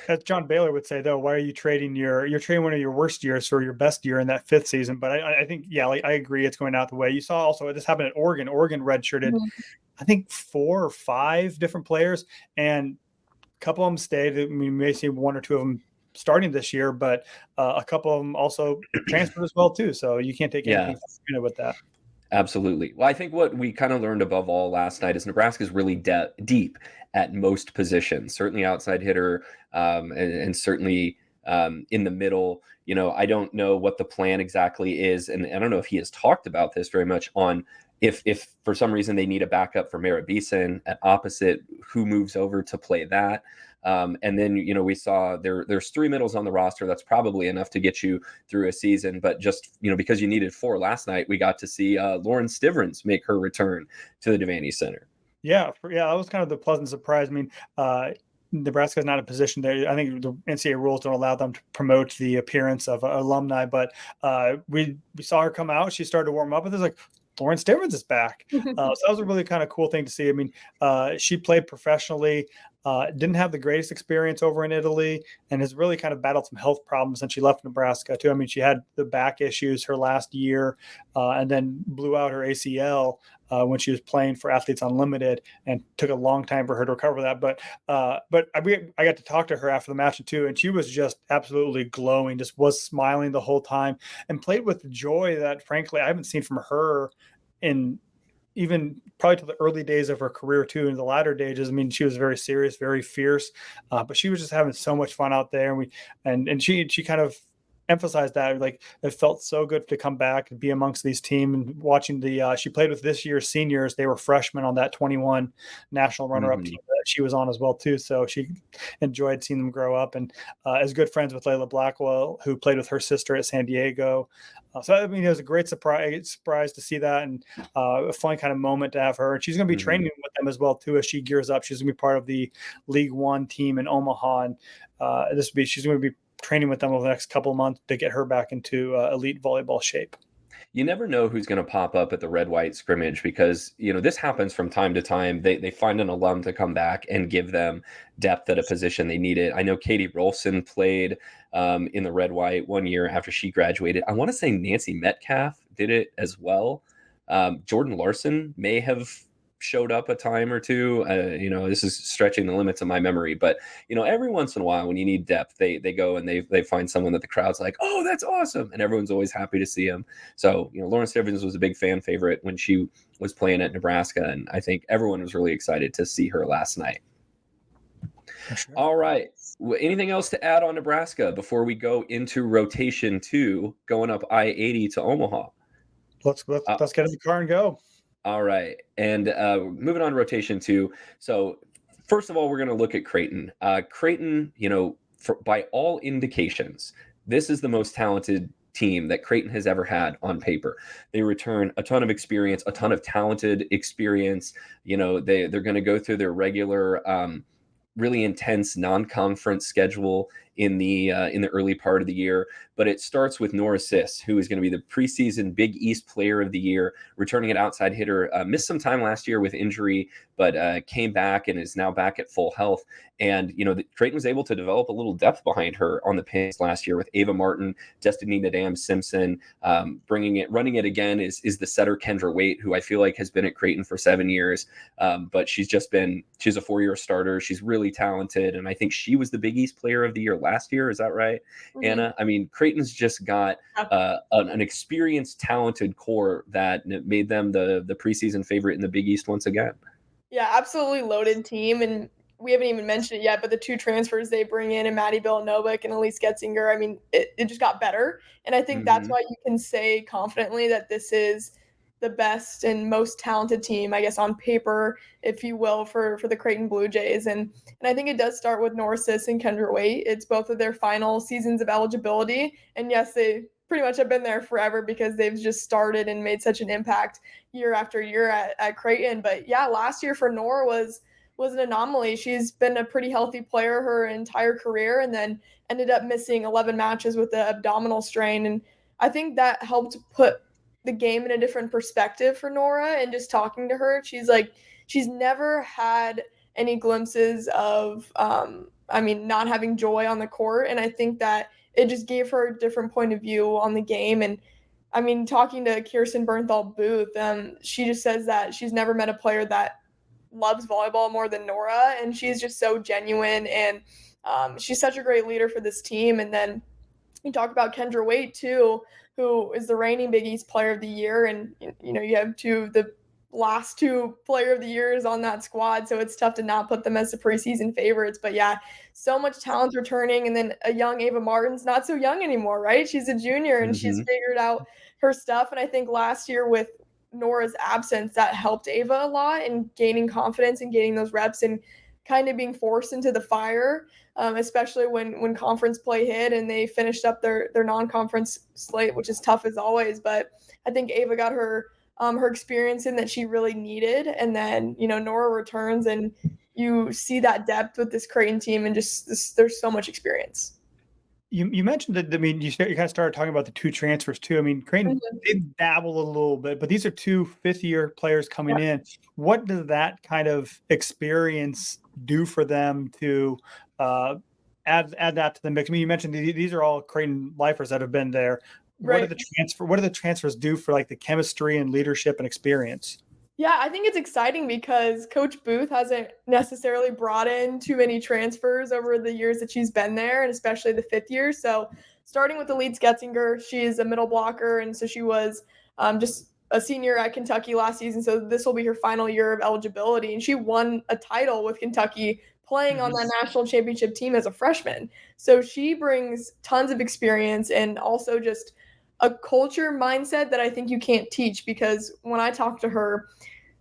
As John Baylor would say, though, why are you trading you're trading one of your worst years for your best year in that 5th season? But I think, yeah, I agree. It's going out the way. You saw also this happened at Oregon. Oregon redshirted, I think 4 or 5 different players, and a couple of them stayed. I mean, we may see 1 or 2 of them starting this year, but a couple of them also transferred as well too. So you can't take anything with that. Absolutely. Well, I think what we kind of learned above all last night is Nebraska is really deep at most positions, certainly outside hitter, and certainly in the middle. I don't know what the plan exactly is, and I don't know if he has talked about this very much on if for some reason they need a backup for Mara Beeson at opposite, who moves over to play that. And then, we saw there's 3 middles on the roster. That's probably enough to get you through a season. But just, because you needed 4 last night, we got to see Lauren Stivrins make her return to the Devaney Center. Yeah, that was kind of the pleasant surprise. I mean, Nebraska is not in a position there. I think the NCAA rules don't allow them to promote the appearance of alumni, but we saw her come out. She started to warm up, and there's like, Lauren Stivrins is back. So that was a really kind of cool thing to see. I mean, she played professionally, didn't have the greatest experience over in Italy, and has really kind of battled some health problems since she left Nebraska too. I mean, she had the back issues her last year, and then blew out her ACL when she was playing for Athletes Unlimited, and took a long time for her to recover that. But I got to talk to her after the match too, and she was just absolutely glowing, just was smiling the whole time, and played with joy that frankly I haven't seen from her in even probably to the early days of her career too. In the latter stages, I mean, she was very serious, very fierce, but she was just having so much fun out there. And she kind of emphasized that, like, it felt so good to come back and be amongst these team, and watching she played with this year's seniors. They were freshmen on that 21 national runner-up team that she was on as well too. So she enjoyed seeing them grow up, and is good friends with Layla Blackwell, who played with her sister at San Diego. So I mean, it was a great surprise to see that, and a fun kind of moment to have her. And she's going to be training with them as well too as she gears up. She's going to be part of the League One team in Omaha, and she's going to be training with them over the next couple of months to get her back into elite volleyball shape. You never know who's going to pop up at the red-white scrimmage, because, this happens from time to time. They find an alum to come back and give them depth at a position they needed. I know Katie Rolfson played in the red-white one year after she graduated. I want to say Nancy Metcalf did it as well. Jordan Larson may have showed up a time or two. This is stretching the limits of my memory, but every once in a while when you need depth, they go and they find someone that the crowd's like, oh, that's awesome, and everyone's always happy to see him. So Lauren Stivrins was a big fan favorite when she was playing at Nebraska, and I think everyone was really excited to see her last night. Sure. All right, Anything else to add on Nebraska before we go into rotation 2, going up I-80 to Omaha? Let's get in the car and go. All right. And moving on to rotation 2. So first of all, we're going to look at Creighton. Creighton, by all indications, this is the most talented team that Creighton has ever had on paper. They return a ton of experience, a ton of talented experience. They're going to go through their regular really intense non-conference schedule in the early part of the year, but it starts with Nora Sis, who is going to be the preseason Big East Player of the Year, returning an outside hitter. Missed some time last year with injury, but came back and is now back at full health. And Creighton was able to develop a little depth behind her on the pins last year with Ava Martin, Destiny Nadam Simpson. Running it again is the setter Kendra Waite, who I feel like has been at Creighton for 7 years, but she's a 4-year starter. She's really talented, and I think she was the Big East Player of the Year last year. Is that right, Anna? I mean, Creighton's just got an experienced, talented core that made them the preseason favorite in the Big East once again. Yeah, absolutely loaded team, and we haven't even mentioned it yet, but the 2 transfers they bring in, and Maddie Bilanovic and Elise Getzinger, I mean, it just got better. And I think that's why you can say confidently that this is the best and most talented team, I guess, on paper, if you will, for the Creighton Blue Jays. And I think it does start with Nora Sis and Kendra Waite. It's both of their final seasons of eligibility. And yes, they pretty much have been there forever because they've just started and made such an impact year after year at Creighton. But yeah, last year for Nora was an anomaly. She's been a pretty healthy player her entire career and then ended up missing 11 matches with the abdominal strain. And I think that helped put the game in a different perspective for Nora. And just talking to her, she's never had any glimpses of, not having joy on the court. And I think that it just gave her a different point of view on the game. And I mean, talking to Kirsten Bernthal Booth, she just says that she's never met a player that loves volleyball more than Nora, and she's just so genuine, and she's such a great leader for this team. And then you talk about Kendra Waite too, who is the reigning Big East Player of the Year, and you have the last 2 Player of the Years on that squad, so it's tough to not put them as the preseason favorites. But yeah, so much talent returning, and then a young Ava Martin's not so young anymore, right? She's a junior, and she's figured out her stuff. And I think last year with Nora's absence, that helped Ava a lot in gaining confidence and gaining those reps and kind of being forced into the fire, especially when conference play hit and they finished up their non-conference slate, which is tough as always. But I think Ava got her experience in that she really needed. And then, Nora returns and you see that depth with this Creighton team and there's so much experience. You mentioned that, you kind of started talking about the 2 transfers too. I mean, Creighton did dabble a little bit, but these are 2 fifth-year players coming in. What does that kind of experience do for them to add that to the mix? I mean, you mentioned these are all Creighton lifers that have been there. Right. What do the transfers do for like the chemistry and leadership and experience? Yeah, I think it's exciting because Coach Booth hasn't necessarily brought in too many transfers over the years that she's been there, and especially the 5th year. So starting with Elise Getzinger, she's a middle blocker, and so she was just a senior at Kentucky last season. So this will be her final year of eligibility, and she won a title with Kentucky playing on that national championship team as a freshman. So she brings tons of experience and also just a culture mindset that I think you can't teach, because when I talk to her,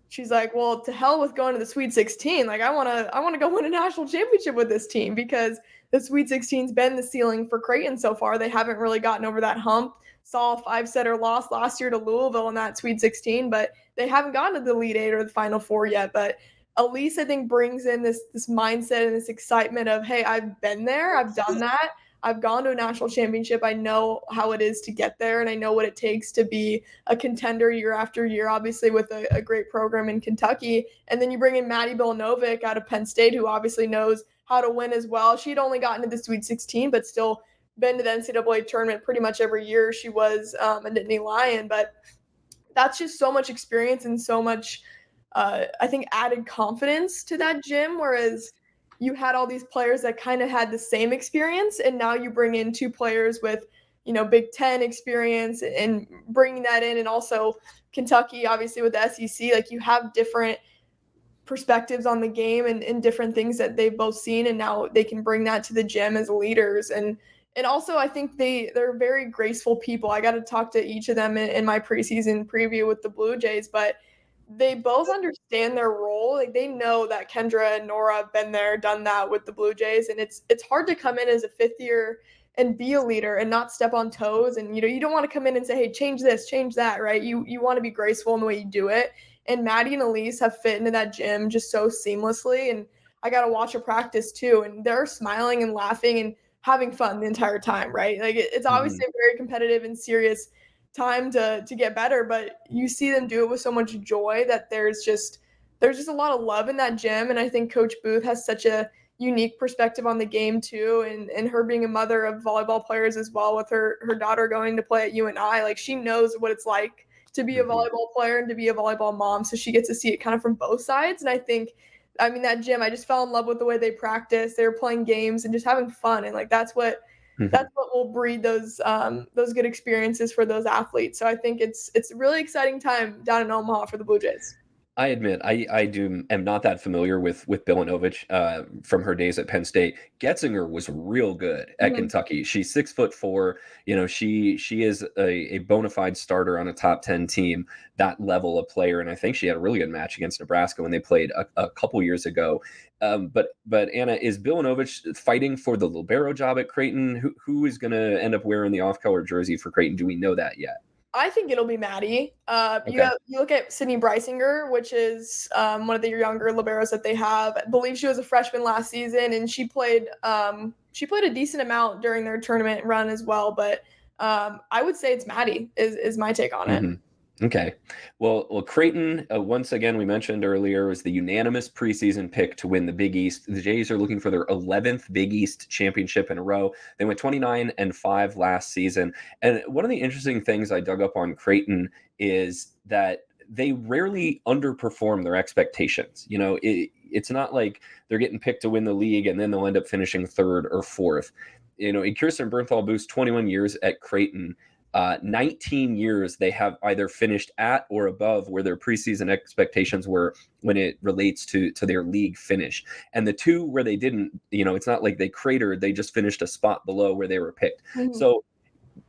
she's like, well, to hell with going to the Sweet 16. Like, I want to go win a national championship with this team, because the Sweet 16's been the ceiling for Creighton so far. They haven't really gotten over that hump. Saw a 5-setter loss last year to Louisville in that Sweet 16, but they haven't gotten to the Elite 8 or the Final 4 yet. But Elise, I think, brings in this mindset and this excitement of, hey, I've been there, I've done that. I've gone to a national championship. I know how it is to get there, and I know what it takes to be a contender year after year, obviously with a great program in Kentucky. And then you bring in Maddie Bilanovic out of Penn State, who obviously knows how to win as well. She'd only gotten to the Sweet 16, but still been to the NCAA tournament pretty much every year. She was a Nittany Lion, but that's just so much experience and so much, I think, added confidence to that gym, whereas you had all these players that kind of had the same experience, and now you bring in 2 players with, Big Ten experience and bringing that in, and also Kentucky, obviously with the SEC. Like, you have different perspectives on the game and different things that they've both seen, and now they can bring that to the gym as leaders. And also I think they're very graceful people. I got to talk to each of them in my preseason preview with the Blue Jays, but they both understand their role. Like, they know that Kendra and Nora have been there, done that with the Blue Jays, and it's hard to come in as a fifth year and be a leader and not step on toes. And you don't want to come in and say, hey, change this, change that, right? You want to be graceful in the way you do it. And Maddie and Elise have fit into that gym just so seamlessly. And I got to watch a practice too, and they're smiling and laughing and having fun the entire time, right? Like, it's obviously a very competitive and serious time to get better, but you see them do it with so much joy that there's just a lot of love in that gym. And I think Coach Booth has such a unique perspective on the game too, and her being a mother of volleyball players as well, with her daughter going to play at UNI. Like, she knows what it's like to be a volleyball player and to be a volleyball mom, so she gets to see it kind of from both sides. And I mean, that gym, I just fell in love with the way they practice. They were playing games and just having fun, and like that's what will breed those good experiences for those athletes. So I think it's a really exciting time down in Omaha for the Blue Jays. I admit I am not that familiar with Bilinovich from her days at Penn State. Getzinger was real good at Kentucky. She's 6'4". She is a bona fide starter on a top 10 team, that level of player. And I think she had a really good match against Nebraska when they played a couple years ago. But Anna, is Bilinovich fighting for the libero job at Creighton? Who is going to end up wearing the off-color jersey for Creighton? Do we know that yet? I think it'll be Maddie. Okay. You look at Sydney Breisinger, which is one of the younger liberos that they have. I believe she was a freshman last season, and she played a decent amount during their tournament run as well. But I would say it's Maddie is my take on it. Okay. Well, Creighton, once again, we mentioned earlier, was the unanimous preseason pick to win the Big East. The Jays are looking for their 11th Big East championship in a row. They went 29-5 last season. And one of the interesting things I dug up on Creighton is that they rarely underperform their expectations. It's not like they're getting picked to win the league and then they'll end up finishing third or fourth. In Kirsten Bernthal-Booth's 21 years at Creighton, 19 years they have either finished at or above where their preseason expectations were when it relates to their league finish. And the two where they didn't, it's not like they cratered, they just finished a spot below where they were picked. So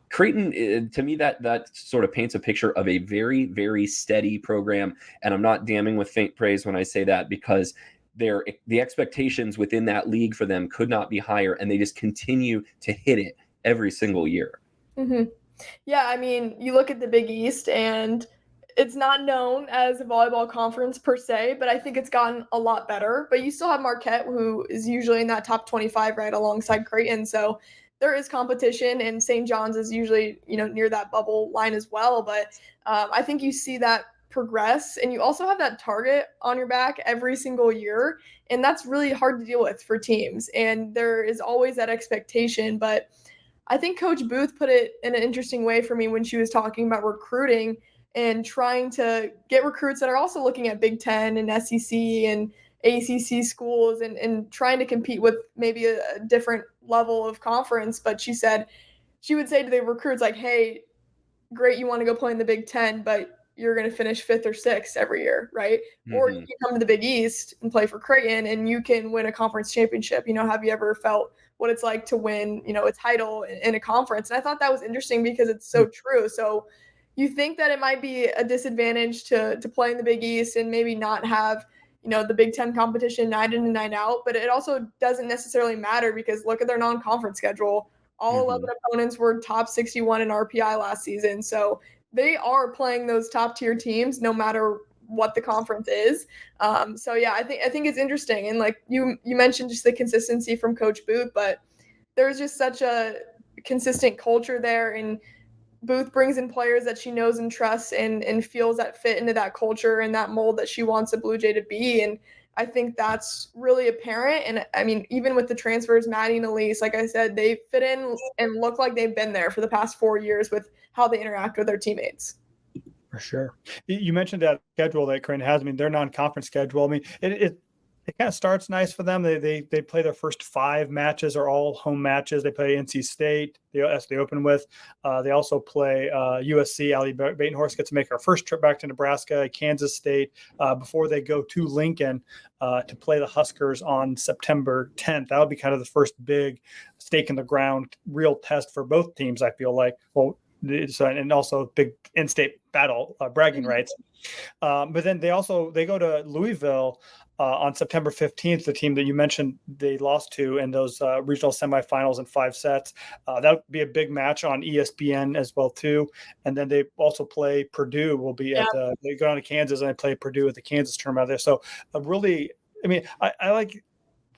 Creighton, to me, that sort of paints a picture of a very, very steady program. And I'm not damning with faint praise when I say that, because the expectations within that league for them could not be higher, and they just continue to hit it every single year. Yeah, I mean, you look at the Big East, and it's not known as a volleyball conference per se, but I think it's gotten a lot better. But you still have Marquette, who is usually in that top 25 right alongside Creighton. So there is competition, and St. John's is usually, near that bubble line as well. But I think you see that progress, and you also have that target on your back every single year. And that's really hard to deal with for teams. And there is always that expectation, but I think Coach Booth put it in an interesting way for me when she was talking about recruiting and trying to get recruits that are also looking at Big Ten and SEC and ACC schools and trying to compete with maybe a different level of conference. But she would say to the recruits, like, hey, great, you want to go play in the Big Ten, but you're going to finish 5th or 6th every year, right? Or you can come to the Big East and play for Creighton and you can win a conference championship. Have you ever felt what it's like to win, a title in a conference? And I thought that was interesting because it's so true. So you think that it might be a disadvantage to play in the Big East and maybe not have, the Big Ten competition night in and night out, but it also doesn't necessarily matter because look at their non-conference schedule. All 11 opponents were top 61 in RPI last season. So they are playing those top tier teams no matter what the conference is. So yeah, I think it's interesting. And like you mentioned just the consistency from Coach Booth, but there's just such a consistent culture there, and Booth brings in players that she knows and trusts and feels that fit into that culture and that mold that she wants a Blue Jay to be. And I think that's really apparent. And I mean, even with the transfers, Maddie and Elise, like I said, they fit in and look like they've been there for the past 4 years with how they interact with their teammates. For sure. You mentioned that schedule that Creighton has. I mean, their non-conference schedule. I mean, it kind of starts nice for them. They play their first 5 matches are all home matches. They play NC State. That's they open with. They also play USC. Allie Batenhorst gets to make her first trip back to Nebraska, Kansas State, before they go to Lincoln to play the Huskers on September 10th. That'll be kind of the first big stake in the ground, real test for both teams, I feel like. Well, and also big in-state battle, bragging rights. But then they go to Louisville on September 15th, the team that you mentioned they lost to in those regional semifinals in 5 sets. That would be a big match on ESPN as well, too. And then they also play Purdue. Will be at they go down to Kansas and they play Purdue at the Kansas tournament there. So I like.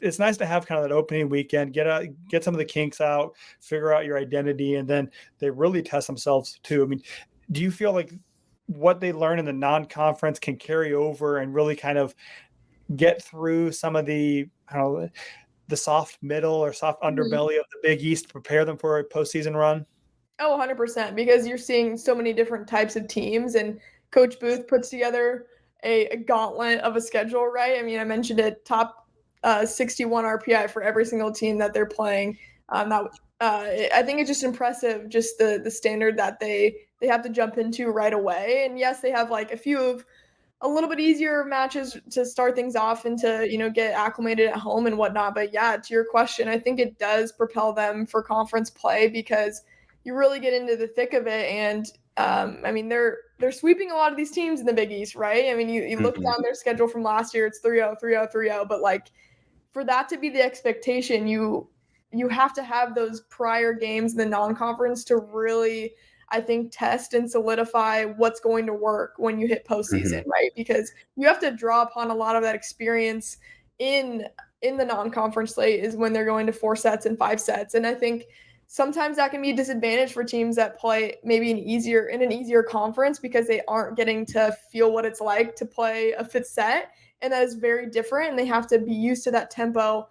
It's nice to have kind of that opening weekend, get some of the kinks out, figure out your identity, and then they really test themselves too. I mean, do you feel like what they learn in the non-conference can carry over and really kind of get through some of the soft middle or soft underbelly of the Big East to prepare them for a postseason run? Oh, 100%, because you're seeing so many different types of teams, and Coach Booth puts together a gauntlet of a schedule, right? I mean, I mentioned it, top 61 RPI for every single team that they're playing. I think it's just impressive, just the standard that they have to jump into right away. And yes, they have like a little bit easier matches to start things off and to, get acclimated at home and whatnot. But yeah, to your question, I think it does propel them for conference play because you really get into the thick of it. And they're sweeping a lot of these teams in the Big East, right? I mean, you look down their schedule from last year, it's 3-0, 3-0, 3-0, but like for that to be the expectation, you have to have those prior games in the non-conference to really, I think, test and solidify what's going to work when you hit postseason, right? Because you have to draw upon a lot of that experience in the non-conference slate is when they're going to 4 sets and 5 sets. And I think sometimes that can be a disadvantage for teams that play maybe in an easier conference because they aren't getting to feel what it's like to play a 5th set. And that is very different. And they have to be used to that tempo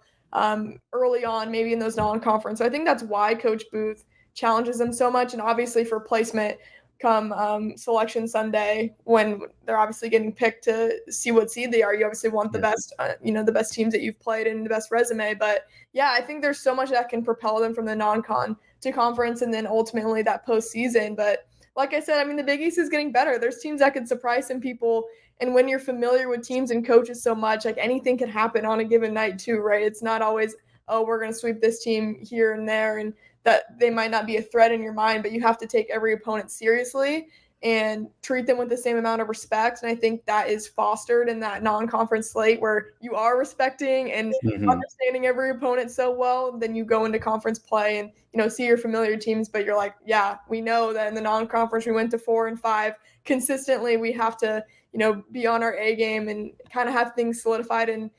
early on, maybe in those non-conference. So I think that's why Coach Booth challenges them so much. And obviously for placement come selection Sunday, when they're obviously getting picked to see what seed they are, you obviously want the best, the best teams that you've played and the best resume. But yeah, I think there's so much that can propel them from the non-con to conference and then ultimately that postseason. But like I said, I mean, the Big East is getting better. There's teams that could surprise some people. And when you're familiar with teams and coaches so much, like anything can happen on a given night too, right? It's not always, oh, we're going to sweep this team here and there, and that they might not be a threat in your mind, but you have to take every opponent seriously and treat them with the same amount of respect. And I think that is fostered in that non-conference slate where you are respecting and understanding every opponent so well. Then you go into conference play and, see your familiar teams, but you're like, yeah, we know that in the non-conference, we went to 4 and 5 consistently. We have to, be on our A game and kind of have things solidified and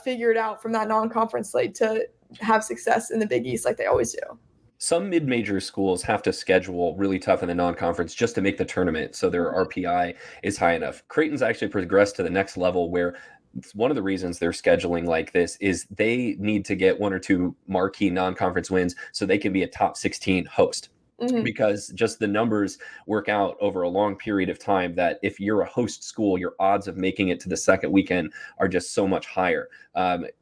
figured out from that non-conference slate to have success in the Big East like they always do. Some mid-major schools have to schedule really tough in the non-conference just to make the tournament, so their RPI is high enough. Creighton's actually progressed to the next level where one of the reasons they're scheduling like this is they need to get 1 or 2 marquee non-conference wins so they can be a top 16 host. Because just the numbers work out over a long period of time that if you're a host school, your odds of making it to the second weekend are just so much higher.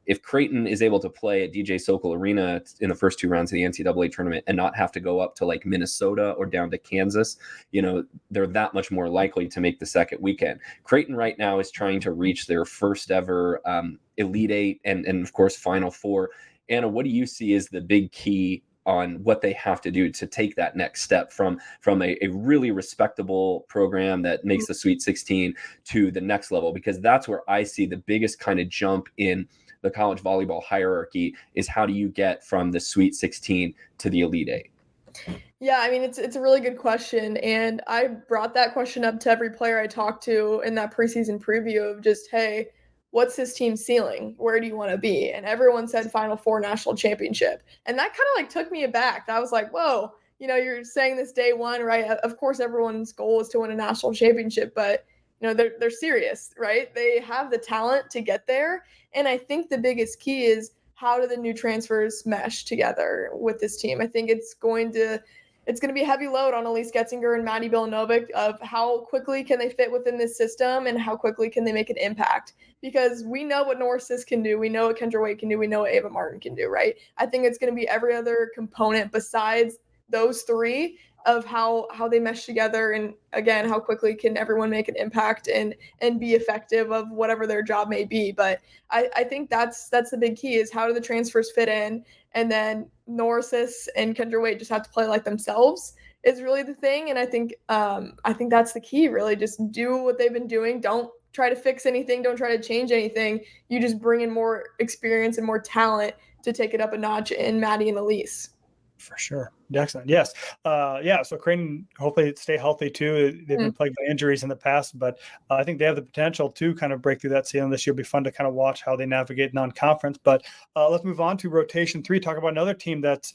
If Creighton is able to play at DJ Sokol Arena in the first 2 rounds of the NCAA tournament and not have to go up to like Minnesota or down to Kansas, they're that much more likely to make the second weekend. Creighton right now is trying to reach their first ever Elite 8 and of course Final 4. Anna, what do you see as the big key on what they have to do to take that next step from a really respectable program that makes the Sweet 16 to the next level? Because that's where I see the biggest kind of jump in the college volleyball hierarchy is how do you get from the Sweet 16 to the Elite 8? Yeah, I mean, it's a really good question. And I brought that question up to every player I talked to in that preseason preview of just, hey, what's this team's ceiling? Where do you want to be? And everyone said Final 4 national championship. And that kind of like took me aback. I was like, whoa, you're saying this day one, right? Of course, everyone's goal is to win a national championship, but they're serious, right? They have the talent to get there. And I think the biggest key is how do the new transfers mesh together with this team? I think it's going to it's going to be a heavy load on Elise Getzinger and Maddie Bilanovic of how quickly can they fit within this system and how quickly can they make an impact, because we know what Norris can do. We know what Kendra Wade can do. We know what Ava Martin can do, right? I think it's going to be every other component besides those three of how they mesh together, and again, how quickly can everyone make an impact and be effective of whatever their job may be. But I think that's the big key, is how do the transfers fit in, and then Norris and Kendra Wade just have to play like themselves is really the thing. And I think that's the key, really. Just do what they've been doing. Don't try to fix anything. Don't try to change anything. You just bring in more experience and more talent to take it up a notch in Maddie and Elise. For sure. Excellent. Yes. So Creighton hopefully stay healthy too. They've been plagued by injuries in the past, but I think they have the potential to kind of break through that ceiling this year. It'll be fun to kind of watch how they navigate non-conference. But let's move on to rotation 3, talk about another team that's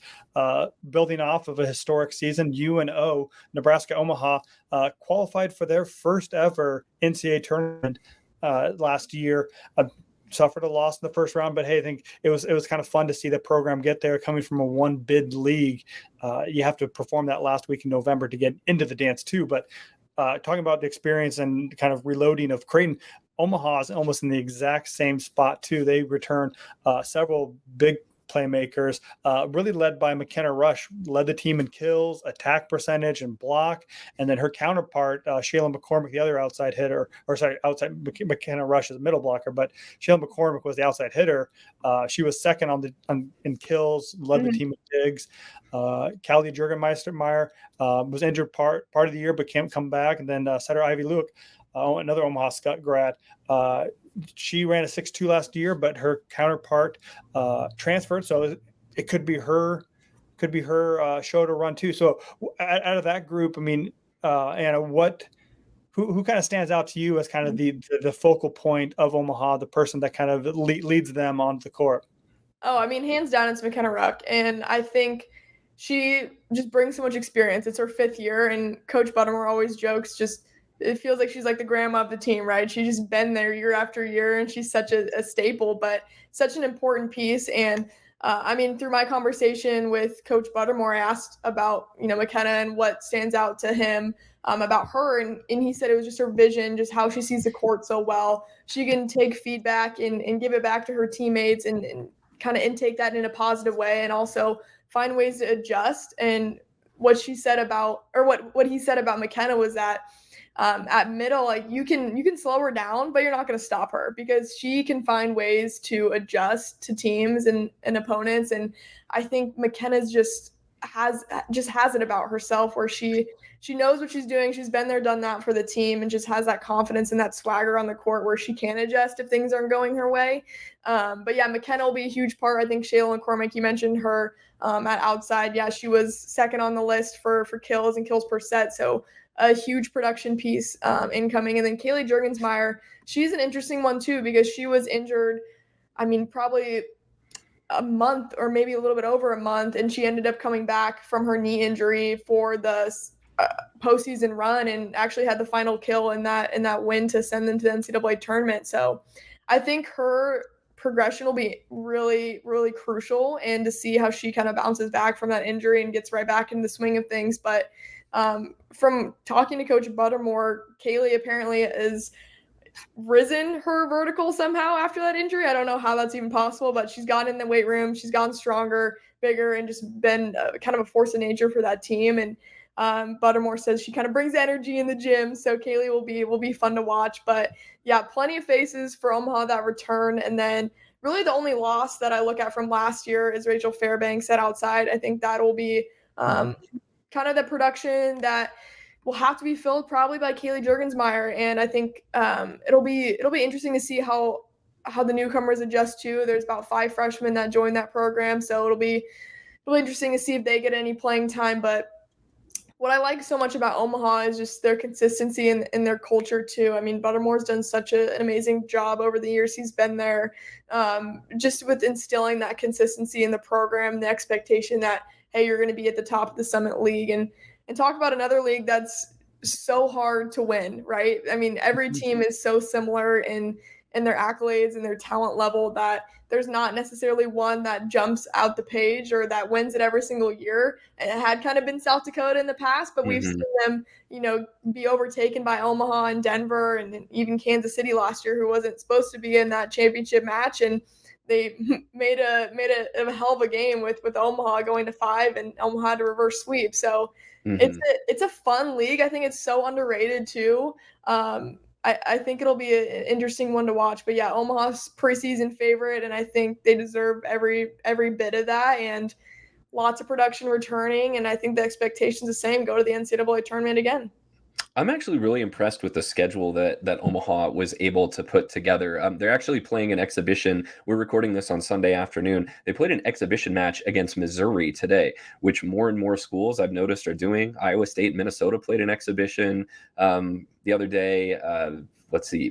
building off of a historic season. UNO, Nebraska-Omaha, qualified for their first ever NCAA tournament last year. Suffered a loss in the first round, but hey, I think it was kind of fun to see the program get there. Coming from a 1-bid league, you have to perform that last week in November to get into the dance too. But talking about the experience and kind of reloading of Creighton, Omaha is almost in the exact same spot too. They return several big playmakers, really led by McKenna Rush, led the team in kills, attack percentage, and block. And then her counterpart, Shayla McCormick, the other outside hitter, McKenna Rush is a middle blocker, but Shayla McCormick was the outside hitter. She was second in kills, led the team in digs. Callie Jurgenmeister was injured part of the year, but can't come back. And then setter Ivy Luke, another Omaha Scott grad. She ran a 6.2 last year, but her counterpart transferred, so it could be her show to run too. So out of that group, I mean, Anna, who kind of stands out to you as kind of the focal point of Omaha, the person that kind of leads them onto the court? Oh, I mean, hands down, it's McKenna Ruck, and I think she just brings so much experience. It's her 5th year, and Coach Buttermore always jokes, it feels like she's like the grandma of the team, right? She's just been there year after year, and she's such a staple, but such an important piece. And I mean, through my conversation with Coach Buttermore, I asked about, McKenna and what stands out to him about her. And he said it was just her vision, just how she sees the court so well. She can take feedback and give it back to her teammates and kind of intake that in a positive way, and also find ways to adjust. And what she said about, or what he said about McKenna was that at middle, like you can slow her down, but you're not going to stop her, because she can find ways to adjust to teams and opponents. And I think McKenna's just has it about herself, where she knows what she's doing. She's been there, done that for the team, and just has that confidence and that swagger on the court where she can adjust if things aren't going her way. But yeah, McKenna will be a huge part. I think Shayla McCormick, you mentioned her at outside. Yeah, she was second on the list for kills and kills per set. So a huge production piece incoming. And then Kaylee Jurgensmeyer, she's an interesting one too, because she was injured, I mean, probably a month or maybe a little bit over a month, and she ended up coming back from her knee injury for the postseason run, and actually had the final kill in that win to send them to the NCAA tournament. So I think her progression will be really, really crucial, and to see how she kind of bounces back from that injury and gets right back into the swing of things. But from talking to Coach Buttermore, Kaylee apparently is risen her vertical somehow after that injury. I don't know how that's even possible, but she's gone in the weight room. She's gotten stronger, bigger, and just been kind of a force of nature for that team. And Buttermore says she kind of brings energy in the gym. So Kaylee will be fun to watch. But yeah, plenty of faces for Omaha that return. And then really the only loss that I look at from last year is Rachel Fairbanks at outside. I think that'll be kind of the production that will have to be filled probably by Kaylee Jurgensmeyer. And I think it'll be interesting to see how the newcomers adjust too. There's about 5 freshmen that joined that program, so it'll be interesting to see if they get any playing time. But what I like so much about Omaha is just their consistency and their culture too. I mean, Buttermore's done such an amazing job over the years he's been there, just with instilling that consistency in the program, the expectation that, hey, you're going to be at the top of the Summit League. And talk about another league that's so hard to win, right? I mean, every team is so similar in and their accolades and their talent level that there's not necessarily one that jumps out the page or that wins it every single year. And it had kind of been South Dakota in the past, but we've seen them, be overtaken by Omaha and Denver and even Kansas City last year, who wasn't supposed to be in that championship match. And they made a hell of a game with Omaha going to 5 and Omaha had to reverse sweep. So it's a fun league. I think it's so underrated too. I think it'll be an interesting one to watch. But yeah, Omaha's preseason favorite, and I think they deserve every bit of that. And lots of production returning, and I think the expectation's the same. Go to the NCAA tournament again. I'm actually really impressed with the schedule that Omaha was able to put together. They're actually playing an exhibition. We're recording this on Sunday afternoon. They played an exhibition match against Missouri today, which more and more schools I've noticed are doing. Iowa State, Minnesota played an exhibition the other day.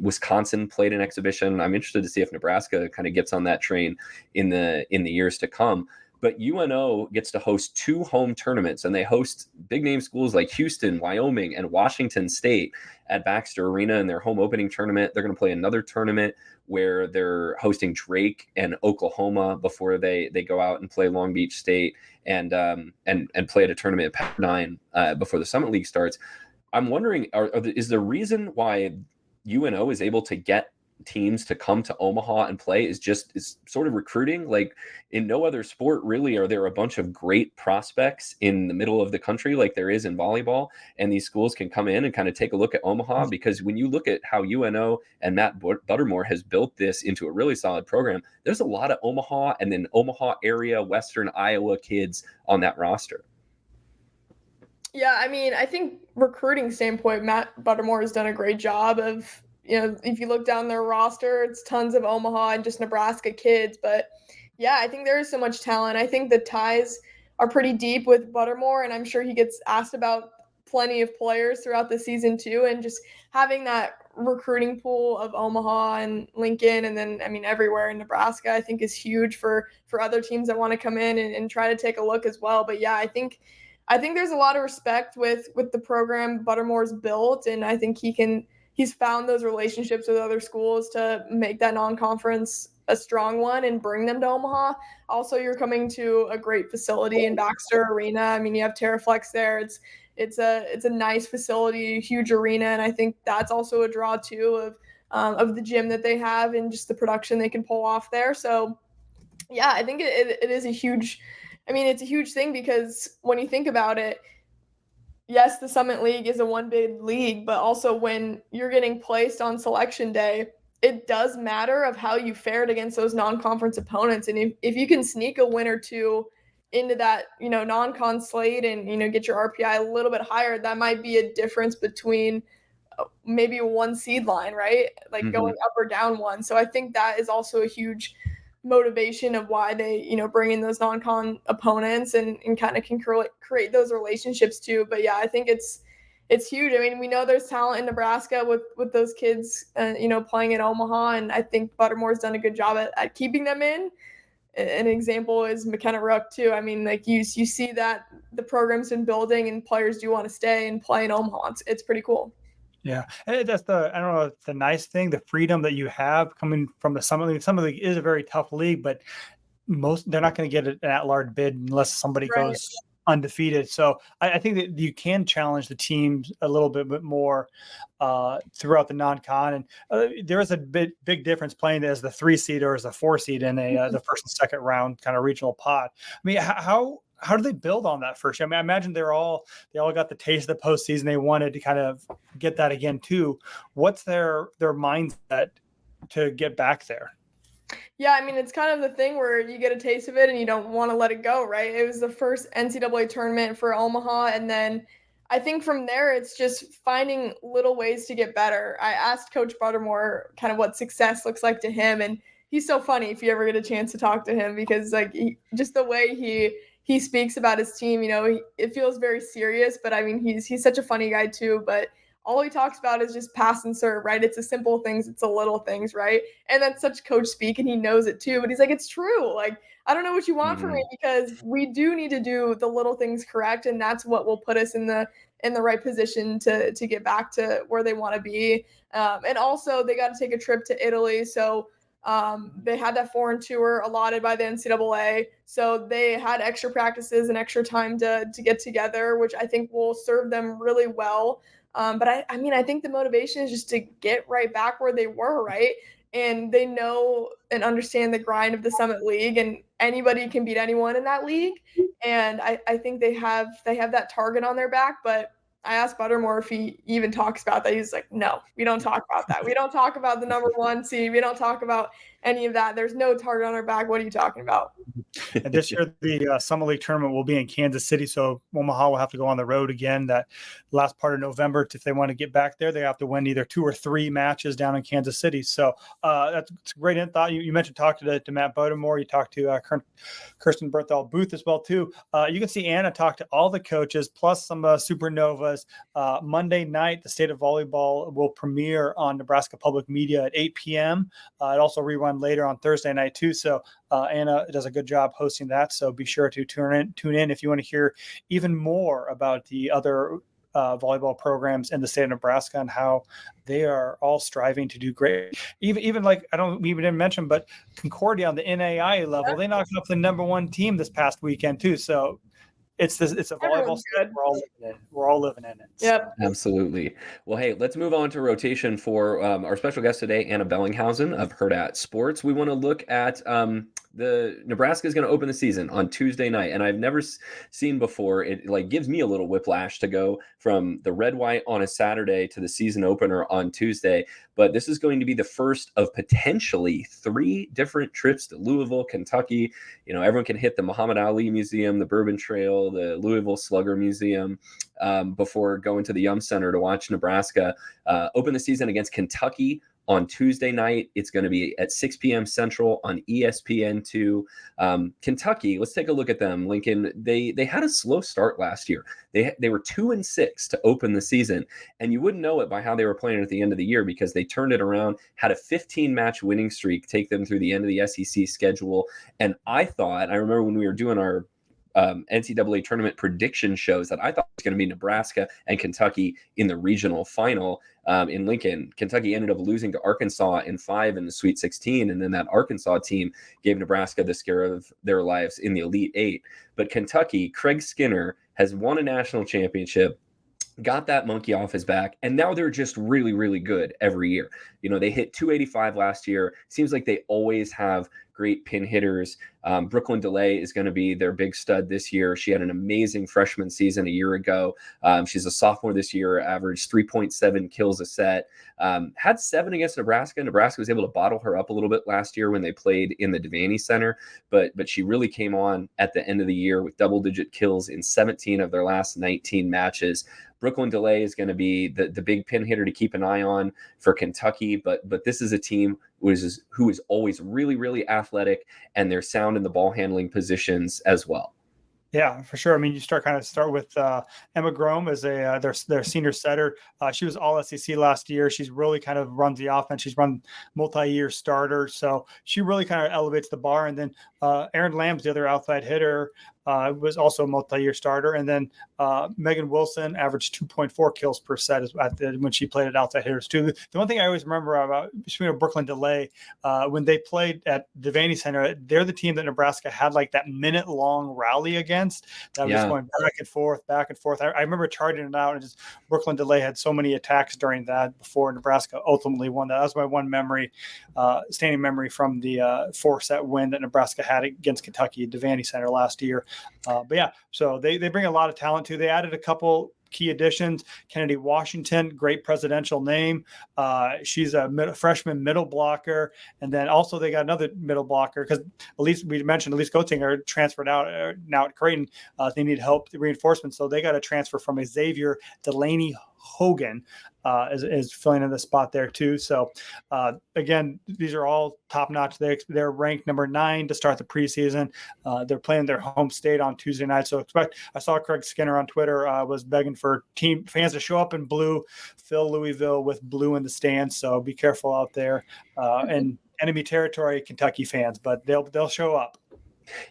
Wisconsin played an exhibition. I'm interested to see if Nebraska kind of gets on that train in the years to come. But UNO gets to host 2 home tournaments, and they host big name schools like Houston, Wyoming, and Washington State at Baxter Arena in their home opening tournament. They're going to play another tournament where they're hosting Drake and Oklahoma before they go out and play Long Beach State and play at a tournament at Pepperdine before the Summit League starts. I'm wondering, is the reason why UNO is able to get teams to come to Omaha and play is sort of recruiting? Like in no other sport really are there a bunch of great prospects in the middle of the country like there is in volleyball, and these schools can come in and kind of take a look at Omaha, because when you look at how UNO and Matt Buttermore has built this into a really solid program, there's a lot of Omaha and then Omaha area, Western Iowa kids on that roster. Yeah, I mean, I think recruiting standpoint, Matt Buttermore has done a great job of, if you look down their roster, it's tons of Omaha and just Nebraska kids. But yeah, I think there is so much talent. I think the ties are pretty deep with Buttermore, and I'm sure he gets asked about plenty of players throughout the season too. And just having that recruiting pool of Omaha and Lincoln, and then, everywhere in Nebraska, I think is huge for other teams that want to come in and try to take a look as well. But yeah, I think there's a lot of respect with the program Buttermore's built, and I think he's found those relationships with other schools to make that non-conference a strong one and bring them to Omaha. Also, you're coming to a great facility in Baxter Arena. You have Terraflex there. It's a nice facility, huge arena, and I think that's also a draw too of the gym that they have and just the production they can pull off there. So yeah, I think it is a huge. It's a huge thing, because when you think about it, yes, the Summit League is a one bid league, but also when you're getting placed on selection day, it does matter of how you fared against those non-conference opponents. And if you can sneak a win or two into that, non-con slate and, get your RPI a little bit higher, that might be a difference between maybe a 1 seed line, right? Like going up or down one. So I think that is also a huge motivation of why they, bring in those non-con opponents and kind of can create those relationships too. But yeah, I think it's huge. We know there's talent in Nebraska with those kids, playing at Omaha, and I think Buttermore's done a good job at keeping them in. An example is McKenna Rook too. You see that the program's been building and players do want to stay and play in Omaha. It's pretty cool. Yeah, that's the nice thing, the freedom that you have coming from the Summit League. Summit League is a very tough league, but they're not going to get an at-large bid unless somebody goes undefeated. So I think that you can challenge the teams a little bit more throughout the non-con. And there is a big difference playing as the 3 seed or as a 4 seed in the first and second round kind of regional pot. How do they build on that first year? I imagine they all got the taste of the postseason. They wanted to kind of get that again too. What's their mindset to get back there? Yeah, it's kind of the thing where you get a taste of it and you don't want to let it go, right? It was the first NCAA tournament for Omaha, and then I think from there it's just finding little ways to get better. I asked Coach Buttermore kind of what success looks like to him, and he's so funny if you ever get a chance to talk to him, because just the way he speaks about his team, it feels very serious, but he's such a funny guy too. But all he talks about is just pass and serve, right? It's the simple things, it's the little things, right? And that's such coach speak, and he knows it too. But he's like, it's true. I don't know what you want from me, because we do need to do the little things correct, and that's what will put us in the in the right position to get back to where they want to be. And also they got to take a trip to Italy. So they had that foreign tour allotted by the NCAA. So they had extra practices and extra time to get together, which I think will serve them really well. But I think the motivation is just to get right back where they were, right? And they know and understand the grind of the Summit League, and anybody can beat anyone in that league. And I think they have that target on their back. But I asked Buttermore if he even talks about that. He's like, no, we don't talk about that. We don't talk about the number 1 seed. We don't talk about any of that. There's no target on our back. What are you talking about? And this year, the Summer League tournament will be in Kansas City. So Omaha will have to go on the road again that last part of November. If they want to get back there, they have to win either 2 or 3 matches down in Kansas City. So that's a great thought. You mentioned talk to Matt Buttermore. You talked to Kirsten Berthel Booth as well, too. You can see Anna talk to all the coaches, plus some supernovas. Monday night, the State of Volleyball will premiere on Nebraska Public Media at 8 p.m. It also rerun later on Thursday night, too. So Anna does a good job hosting that. So be sure to tune in if you want to hear even more about the other volleyball programs in the state of Nebraska and how they are all striving to do great. Even like, we didn't mention, but Concordia on the NAIA level, they knocked up the number 1 team this past weekend too. So it's a volleyball state. We're all living in it. Yep. Absolutely. Well, hey, let's move on to rotation for our special guest today, Ana Bellinghausen of Hurrdat Sports. We want to look at the Nebraska is going to open the season on Tuesday night, and I've never seen before. It gives me a little whiplash to go from the red white on a Saturday to the season opener on Tuesday. But this is going to be the first of potentially 3 different trips to Louisville, Kentucky. Everyone can hit the Muhammad Ali Museum, the Bourbon Trail, the Louisville Slugger Museum before going to the Yum Center to watch Nebraska open the season against Kentucky on Tuesday night. It's going to be at 6 p.m. Central on ESPN2. Kentucky, let's take a look at them. Lincoln, they had a slow start last year. They were 2-6 to open the season, and you wouldn't know it by how they were playing at the end of the year because they turned it around, had a 15-match winning streak take them through the end of the SEC schedule. And I remember when we were doing our NCAA tournament prediction shows that I thought it was going to be Nebraska and Kentucky in the regional final in Lincoln. Kentucky ended up losing to Arkansas in 5 in the Sweet 16, and then that Arkansas team gave Nebraska the scare of their lives in the Elite 8. But Kentucky, Craig Skinner has won a national championship, got that monkey off his back, and now they're just really, really good every year. They hit 285 last year. Seems like they always have great pin hitters. Brooklyn DeLay is going to be their big stud this year. She had an amazing freshman season a year ago. She's a sophomore this year, averaged 3.7 kills a set. Had 7 against Nebraska. Nebraska was able to bottle her up a little bit last year when they played in the Devaney Center, but she really came on at the end of the year with double-digit kills in 17 of their last 19 matches. Brooklyn DeLay is going to be the big pin hitter to keep an eye on for Kentucky, but this is a team who is always really, really athletic, and they're sound in the ball handling positions as well. Yeah, for sure. I mean, you start with Emma Grome as their senior setter. She was all SEC last year. She's really kind of runs the offense. She's run multi-year starter, so she really kind of elevates the bar. And then Erin Lamb's the other outside hitter. Was also a multi-year starter. And then Megan Wilson averaged 2.4 kills per set when she played at outside hitters too. The one thing I always remember about Brooklyn DeLay, when they played at Devaney Center, they're the team that Nebraska had like that minute-long rally against. That was going back and forth, back and forth. I remember charting it out, and just Brooklyn DeLay had so many attacks during that before Nebraska ultimately won that. That was my one memory, standing memory from the 4-set win that Nebraska had against Kentucky at Devaney Center last year. But yeah, so they bring a lot of talent too. They added a couple key additions. Kennedy Washington, great presidential name. She's a freshman middle blocker. And then also they got another middle blocker because Elise Goettinger transferred out now at Creighton. They need help, reinforcement. So they got a transfer from Xavier Delaney Hogan is filling in the spot there too. So again, these are all top notch. They're ranked number 9 to start the preseason. They're playing their home state on Tuesday night. So I saw Craig Skinner on Twitter was begging for team fans to show up in blue, fill Louisville with blue in the stands. So be careful out there and enemy territory, Kentucky fans, but they'll show up.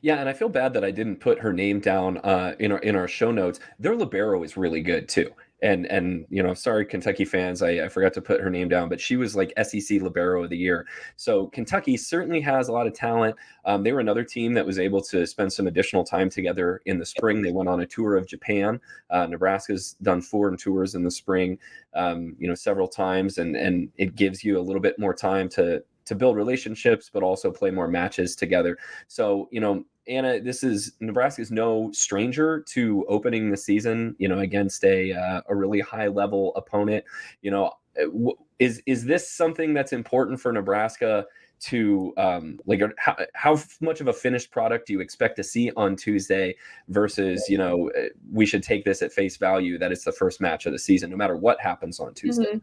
Yeah, and I feel bad that I didn't put her name down in our show notes. Their libero is really good too. And sorry, Kentucky fans, I forgot to put her name down, but she was like SEC Libero of the Year. So Kentucky certainly has a lot of talent. They were another team that was able to spend some additional time together in the spring. They went on a tour of Japan. Nebraska's done foreign tours in the spring, several times, and it gives you a little bit more time to build relationships, but also play more matches together. So, Anna, Nebraska's no stranger to opening the season, against a really high level opponent. Is this something that's important for Nebraska to how much of a finished product do you expect to see on Tuesday versus, we should take this at face value that it's the first match of the season, no matter what happens on Tuesday? Mm-hmm.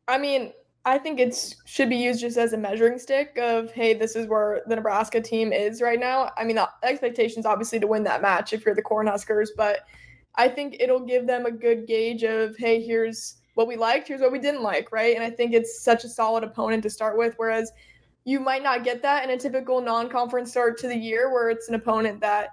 I mean, I think it should be used just as a measuring stick of, hey, this is where the Nebraska team is right now. I mean, the expectation's obviously to win that match if you're the Cornhuskers, but I think it'll give them a good gauge of, hey, here's what we liked, here's what we didn't like, right? And I think it's such a solid opponent to start with, whereas you might not get that in a typical non-conference start to the year where it's an opponent that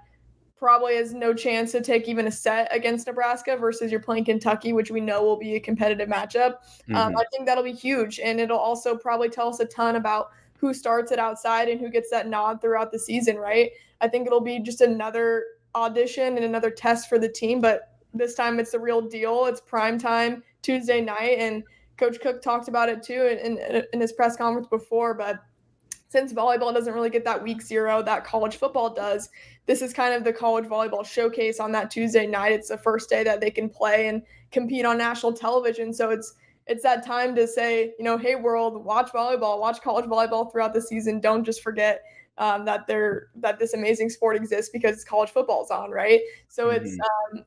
probably has no chance to take even a set against Nebraska versus you're playing Kentucky, which we know will be a competitive matchup. I think that'll be huge. And it'll also probably tell us a ton about who starts it outside and who gets that nod throughout the season, right? I think it'll be just another audition and another test for the team, but this time it's the real deal. It's prime time Tuesday night. And Coach Cook talked about it too in his press conference before, but since volleyball doesn't really get that week zero that college football does, this is kind of the college volleyball showcase on that Tuesday night. It's the first day that they can play and compete on national television. So it's that time to say, hey world, watch volleyball, watch college volleyball throughout the season. Don't just forget that this amazing sport exists because college football's on, right? So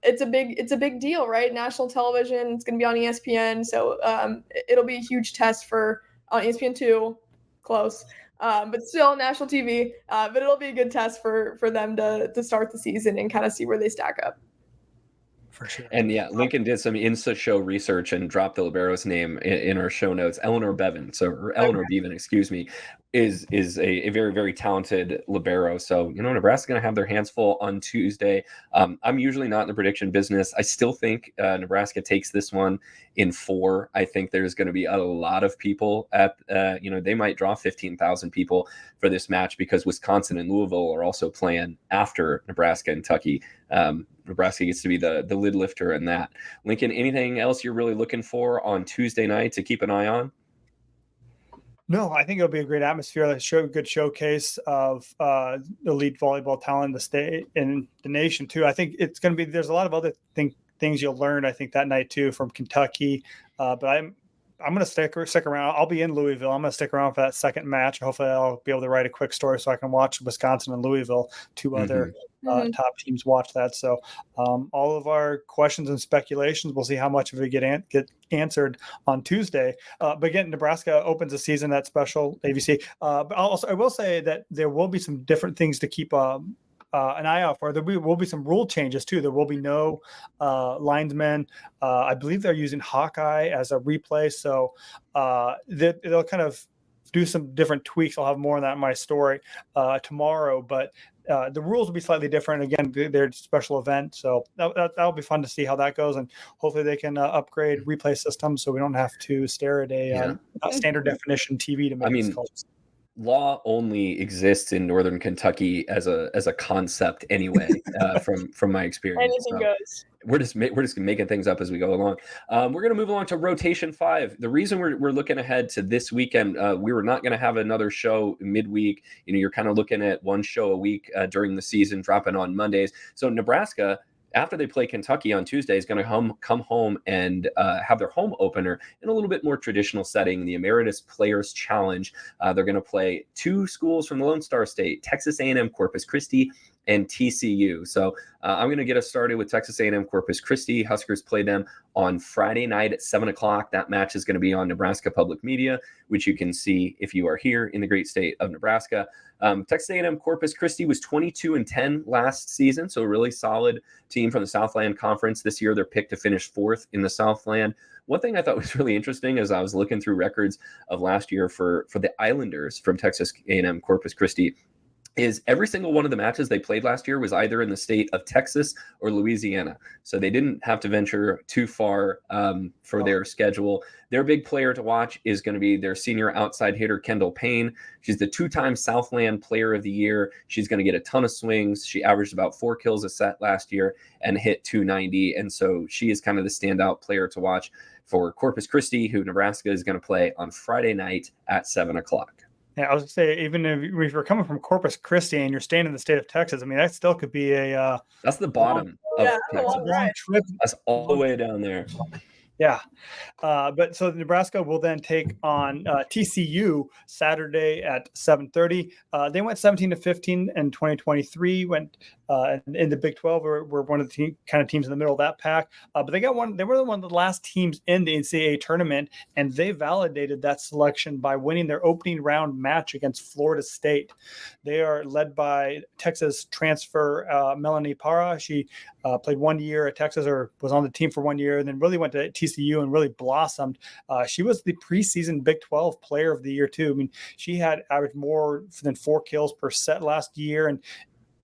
it's a big deal, right? National television, it's going to be on ESPN. So it'll be a huge test for ESPN2, close. But still national TV, but it'll be a good test for them to start the season and kind of see where they stack up. For sure. And yeah, Lincoln did some Insta show research and dropped the libero's name in our show notes. Eleanor Bevan, excuse me, is a very, very talented libero. So, Nebraska's going to have their hands full on Tuesday. I'm usually not in the prediction business. I still think Nebraska takes this one in 4. I think there's going to be a lot of people they might draw 15,000 people for this match because Wisconsin and Louisville are also playing after Nebraska and Kentucky. Nebraska gets to be the lid lifter in that. Lincoln, anything else you're really looking for on Tuesday night to keep an eye on? No, I think it'll be a great atmosphere, a good showcase of elite volleyball talent in the state and the nation too. I think it's going to be, there's a lot of other things you'll learn, I think, that night too from Kentucky. But I'm going to stick around. I'll be in Louisville. I'm going to stick around for that second match. Hopefully I'll be able to write a quick story so I can watch Wisconsin and Louisville, two other top teams watch that. So all of our questions and speculations, we'll see how much of it get answered on Tuesday. But again, Nebraska opens the season at special ABC. But I will say that there will be some different things to keep an eye out for. There will be some rule changes too. There will be no linesmen. I believe they're using Hawkeye as a replay. So they'll kind of do some different tweaks. I'll have more on that in my story tomorrow. But the rules will be slightly different. Again, they're a special event. So that'll be fun to see how that goes. And hopefully they can upgrade replay systems so we don't have to stare at a standard definition TV to make these calls. Law only exists in Northern Kentucky as a concept anyway, from my experience. Anything goes. We're just making things up as we go along. We're going to move along to rotation 5. The reason we're looking ahead to this weekend, we were not going to have another show midweek. You're kind of looking at one show a week during the season, dropping on Mondays. So Nebraska, after they play Kentucky on Tuesday, is going to come home and have their home opener in a little bit more traditional setting, the Emeritus Players Challenge. They're going to play 2 schools from the Lone Star State, Texas A&M Corpus Christi and TCU. So I'm going to get us started with Texas A&M Corpus Christi. Huskers play them on Friday night at 7 o'clock. That match is going to be on Nebraska Public Media, which you can see if you are here in the great state of Nebraska. Texas A&M Corpus Christi was 22-10 last season, so a really solid team from the Southland Conference. This year, they're picked to finish 4th in the Southland. One thing I thought was really interesting as I was looking through records of last year for the Islanders from Texas A&M Corpus Christi is every single one of the matches they played last year was either in the state of Texas or Louisiana. So they didn't have to venture too far for their schedule. Their big player to watch is going to be their senior outside hitter, Kendall Payne. She's the 2-time Southland Player of the Year. She's going to get a ton of swings. She averaged about 4 kills a set last year and hit 290. And so she is kind of the standout player to watch for Corpus Christi, who Nebraska is going to play on Friday night at 7 o'clock. Yeah, I was going to say, even if you're coming from Corpus Christi and you're staying in the state of Texas, I mean, that still could be a that's the bottom of Texas. long trip. That's all the way down there. Yeah. But so Nebraska will then take on TCU Saturday at 7:30. They went 17-15 in 2023, went in the Big 12, were one of the kind of teams in the middle of that pack. But they were one of the last teams in the NCAA tournament, and they validated that selection by winning their opening round match against Florida State. They are led by Texas transfer Melanie Parra. She played 1 year at Texas, or was on the team for 1 year, and then really went to TCU and really blossomed. She was the preseason Big 12 Player of the Year too. I mean, she had averaged more than 4 kills per set last year, and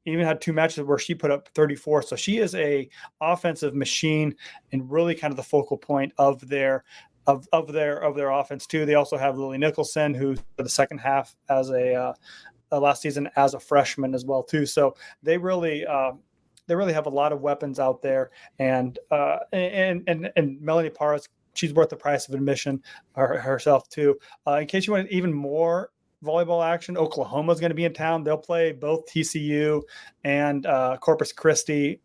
even had 2 matches where she put up 34. So she is a offensive machine and really kind of the focal point of their offense too. They also have Lily Nicholson, who for the second half as last season as a freshman as well too. So they really have a lot of weapons out there, and Melanie Parra, she's worth the price of admission herself too. In case you want even more volleyball action, Oklahoma is going to be in town. They'll play both TCU and Corpus Christi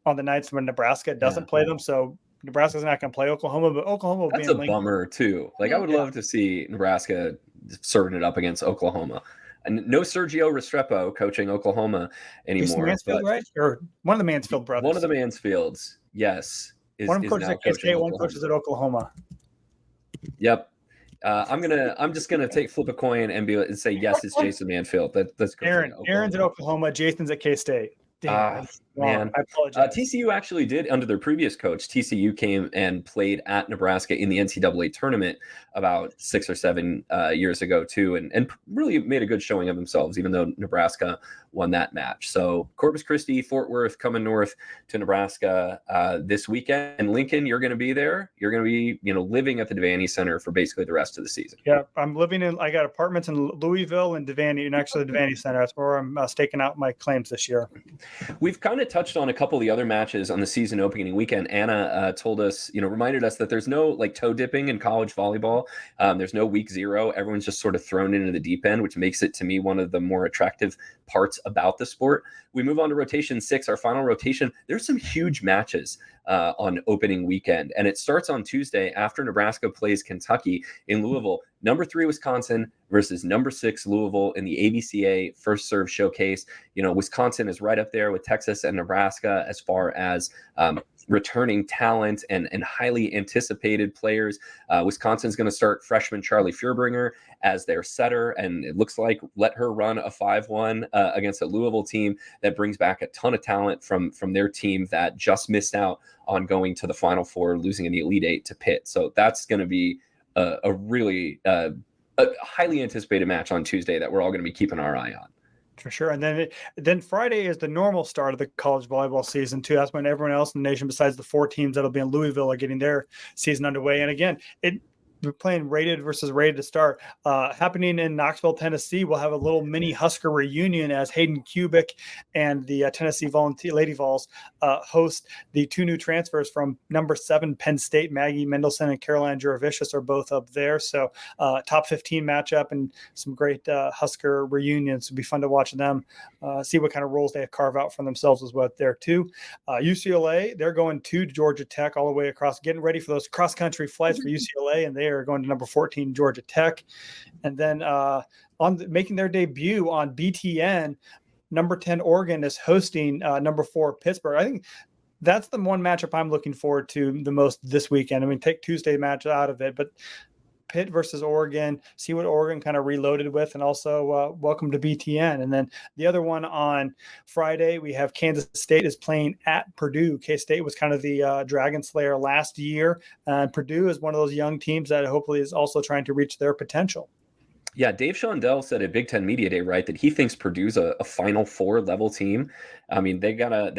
on the nights when Nebraska doesn't play them. So Nebraska's not going to play Oklahoma, but Oklahoma will be in Lincoln. Bummer too. Like, I would love to see Nebraska serving it up against Oklahoma. And no Sergio Restrepo coaching Oklahoma anymore. Mansfield, right? Or one of the Mansfield brothers. One of the Mansfields, yes. One of them coaches at K-State, one coaches at Oklahoma. Yep. I'm just gonna flip a coin and say yes, it's Jason Manfield. That's Aaron's at Oklahoma, Jason's at K-State. Man, I apologize. TCU actually did, under their previous coach. TCU came and played at Nebraska in the NCAA tournament about 6 or 7 years ago too, and really made a good showing of themselves, even though Nebraska won that match. So Corpus Christi, Fort Worth coming north to Nebraska this weekend. And Lincoln, you're going to be there. You're going to be, living at the Devaney Center for basically the rest of the season. Yeah, I got apartments in Louisville and Devaney, next to the Devaney Center. That's where I'm staking out my claims this year. We've kind of touched on a couple of the other matches on the season opening weekend. Anna told us, reminded us that there's no toe dipping in college volleyball. There's no week 0. Everyone's just sort of thrown into the deep end, which makes it, to me, one of the more attractive parts about the sport. We move on to rotation 6, our final rotation. There's some huge matches on opening weekend, and it starts on Tuesday after Nebraska plays Kentucky in Louisville. Number 3 Wisconsin versus number 6 Louisville in the ABCA First Serve Showcase. Wisconsin is right up there with Texas and Nebraska as far as returning talent and highly anticipated players. Wisconsin's going to start freshman Charlie Furbringer as their setter, and it looks like let her run a 5-1 against a Louisville team that brings back a ton of talent from their team that just missed out on going to the Final Four, losing in the Elite 8 to Pitt. So that's going to be a really a highly anticipated match on Tuesday that we're all going to be keeping our eye on. For sure. And then Friday is the normal start of the college volleyball season too. That's when everyone else in the nation, besides the 4 teams that'll be in Louisville, are getting their season underway. And again, we're playing rated versus rated to start. Happening in Knoxville, Tennessee, we'll have a little mini Husker reunion as Hayden Kubik and the Tennessee Lady Vols host the 2 new transfers from number 7 Penn State. Maggie Mendelson and Caroline Juravicius are both up there. So top 15 matchup and some great Husker reunions. It'll be fun to watch them, see what kind of roles they carve out for themselves as well there too. UCLA, they're going to Georgia Tech all the way across, getting ready for those cross-country flights for UCLA, and they are going to number 14 Georgia Tech. And then making their debut on BTN, number 10 Oregon is hosting number 4 Pittsburgh. I think that's the one matchup I'm looking forward to the most this weekend. I mean, take Tuesday match out of it, but Pitt versus Oregon, see what Oregon kind of reloaded with, and also welcome to BTN. And then the other one on Friday, we have Kansas State is playing at Purdue. K-State was kind of the Dragon Slayer last year. Purdue is one of those young teams that hopefully is also trying to reach their potential. Yeah, Dave Shondell said at Big Ten Media Day, right, that he thinks Purdue's a Final Four level team. I mean, they gotta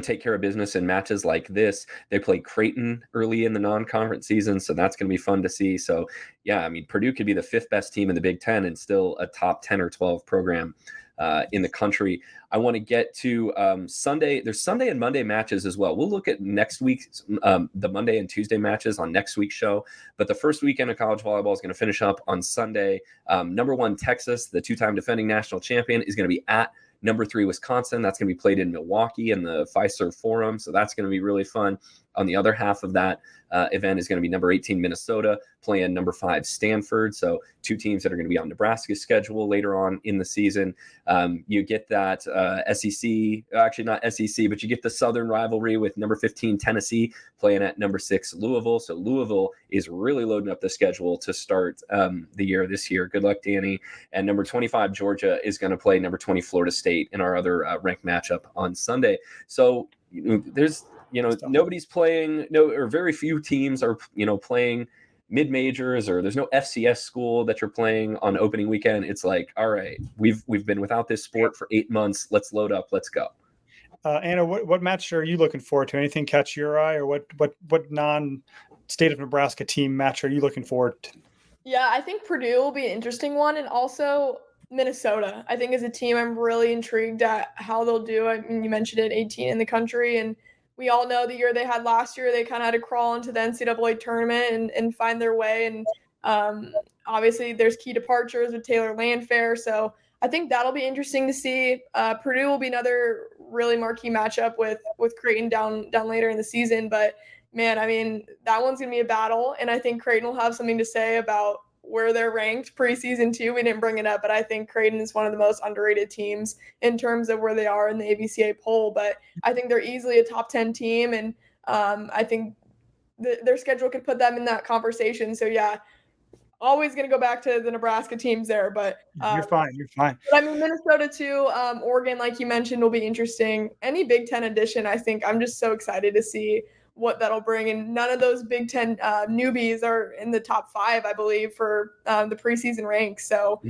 take care of business in matches like this. They play Creighton early in the non-conference season, so that's going to be fun to see. So, yeah, I mean, Purdue could be the 5th best team in the Big Ten and still a top 10 or 12 program in the country. I want to get to Sunday. There's Sunday and Monday matches as well. We'll look at next week's the Monday and Tuesday matches on next week's show. But the first weekend of college volleyball is going to finish up on Sunday. Number 1 Texas, the 2-time defending national champion, is going to be at number 3 Wisconsin. That's going to be played in Milwaukee in the Fiserv Forum. So that's going to be really fun. On the other half of that event is going to be number 18 Minnesota playing number 5 Stanford. So 2 teams that are going to be on Nebraska's schedule later on in the season. You get that SEC, actually not SEC, but you get the Southern rivalry with number 15 Tennessee playing at number 6 Louisville. So Louisville is really loading up the schedule to start the year this year. Good luck, Danny. And number 25 Georgia is going to play number 20 Florida State in our other ranked matchup on Sunday. So there's nobody's playing, or very few teams are, playing mid-majors, or there's no FCS school that you're playing on opening weekend. It's like, all right, we've been without this sport for 8 months. Let's load up. Let's go. Anna, what match are you looking forward to? Anything catch your eye, or what non-state of Nebraska team match are you looking forward to? Yeah, I think Purdue will be an interesting one, and also Minnesota. I think as a team, I'm really intrigued at how they'll do. I mean, you mentioned it, 18 in the country, and we all know the year they had last year, they kind of had to crawl into the NCAA tournament and find their way. And obviously there's key departures with Taylor Landfair. So I think that'll be interesting to see. Purdue will be another really marquee matchup with Creighton down later in the season. But, man, I mean, that one's going to be a battle. And I think Creighton will have something to say about where they're ranked preseason too. We didn't bring it up, but I think Creighton is one of the most underrated teams in terms of where they are in the AVCA poll. But I think they're easily a top 10 team, and I think their schedule could put them in that conversation. So yeah, always going to go back to the Nebraska teams there, but You're fine. But I mean, Minnesota too, Oregon, like you mentioned, will be interesting. Any Big Ten edition, I think I'm just so excited to see what that'll bring. And none of those Big Ten newbies are in the top 5, I believe, for the preseason ranks. So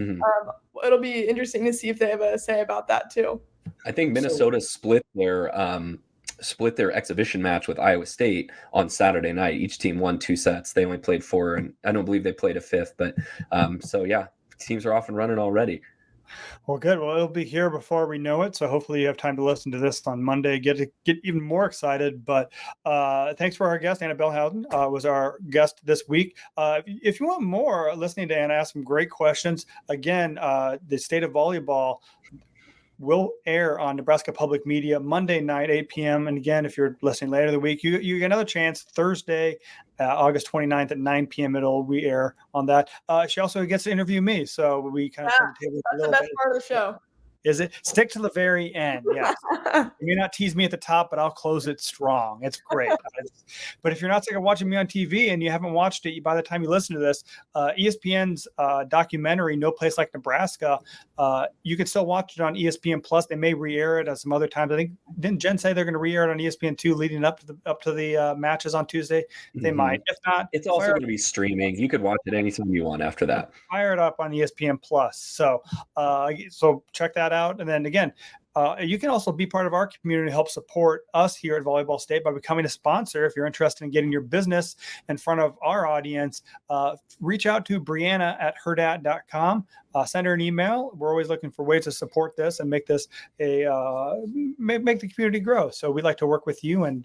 it'll be interesting to see if they have a say about that too. I think Minnesota split their exhibition match with Iowa State on Saturday night. Each team won 2 sets. They only played 4, and I don't believe they played a 5th. But so yeah, teams are off and running already. Well, good. Well, it'll be here before we know it. So hopefully you have time to listen to this on Monday, get even more excited. But thanks for our guest. Ana Bellinghausen was our guest this week. If you want more, listening to Anna ask some great questions. Again, the state of volleyball will air on Nebraska Public Media Monday night, 8 p.m. And again, if you're listening later in the week, you get another chance Thursday, August 29th at 9 p.m. It'll re-air on that. She also gets to interview me, so we kind of that's the best part of the show. Is it? Stick to the very end. Yes. You may not tease me at the top, but I'll close it strong. It's great. But if you're not sick of watching me on TV and you haven't watched it by the time you listen to this, ESPN's documentary, No Place Like Nebraska, you can still watch it on ESPN Plus. They may re-air it at some other times. I think, didn't Jen say they're going to re-air it on ESPN2 leading up to the matches on Tuesday? They might. If not, it's also going to be streaming. You could watch it anytime you want after that. Fire it up on ESPN Plus. So check that out. And then again, you can also be part of our community to help support us here at Volleyball State by becoming a sponsor. If you're interested in getting your business in front of our audience, reach out to Brianna at Hurrdat.com. Send her an email. We're always looking for ways to support this and make this make the community grow. So we'd like to work with you and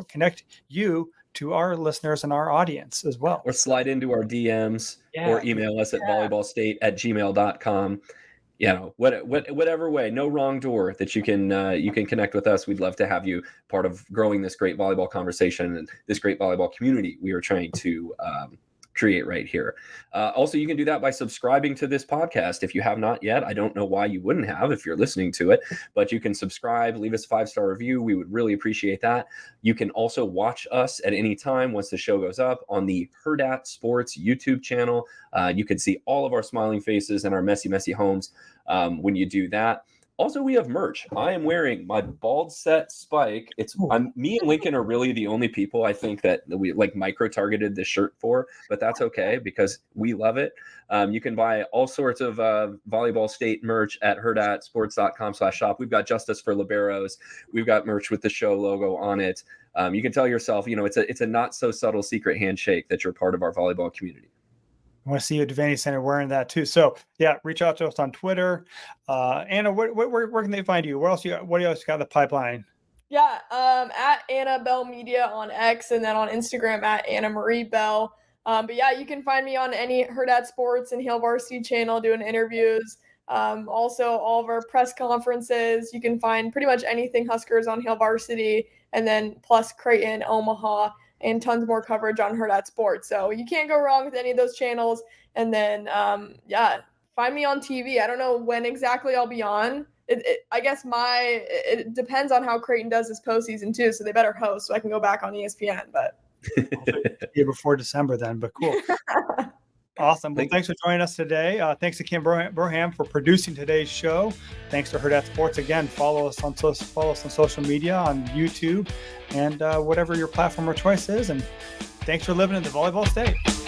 connect you to our listeners and our audience as well. Or slide into our DMs or email us at volleyballstate@gmail.com. Whatever way, no wrong door that you can connect with us. We'd love to have you part of growing this great volleyball conversation and this great volleyball community we are trying to create right here. Also, you can do that by subscribing to this podcast. If you have not yet, I don't know why you wouldn't have if you're listening to it, but you can subscribe, leave us a 5-star review. We would really appreciate that. You can also watch us at any time once the show goes up on the Hurrdat Sports YouTube channel. You can see all of our smiling faces and our messy, messy homes when you do that. Also, we have merch. I am wearing my bald set spike. Me and Lincoln are really the only people I think that we like micro targeted this shirt for, but that's okay because we love it. You can buy all sorts of Volleyball State merch at hurrdatsports.com/shop. We've got Justice for Liberos. We've got merch with the show logo on it. You can tell yourself, it's a not so subtle secret handshake that you're part of our volleyball community. I want to see you at Devaney Center wearing that too. So yeah, reach out to us on Twitter. Anna, where can they find you? What else you got in the pipeline? Yeah, at Ana Bell Media on X, and then on Instagram at Anna Marie Bell. But yeah, you can find me on any Hurrdat Sports and Hail Varsity channel doing interviews. Also, all of our press conferences. You can find pretty much anything Huskers on Hail Varsity, and then plus Creighton, Omaha, and tons more coverage on Hurrdat Sports. So you can't go wrong with any of those channels. And then, find me on TV. I don't know when exactly I'll be on. I guess it depends on how Creighton does this postseason too. So they better host so I can go back on ESPN. But before December then. But cool. Awesome. Well, thanks for joining us today. Thanks to Kahm Broham for producing today's show. Thanks to Hurrdat Sports. Again, follow us on social media, on YouTube, and whatever your platform of choice is. And thanks for living in the Volleyball State.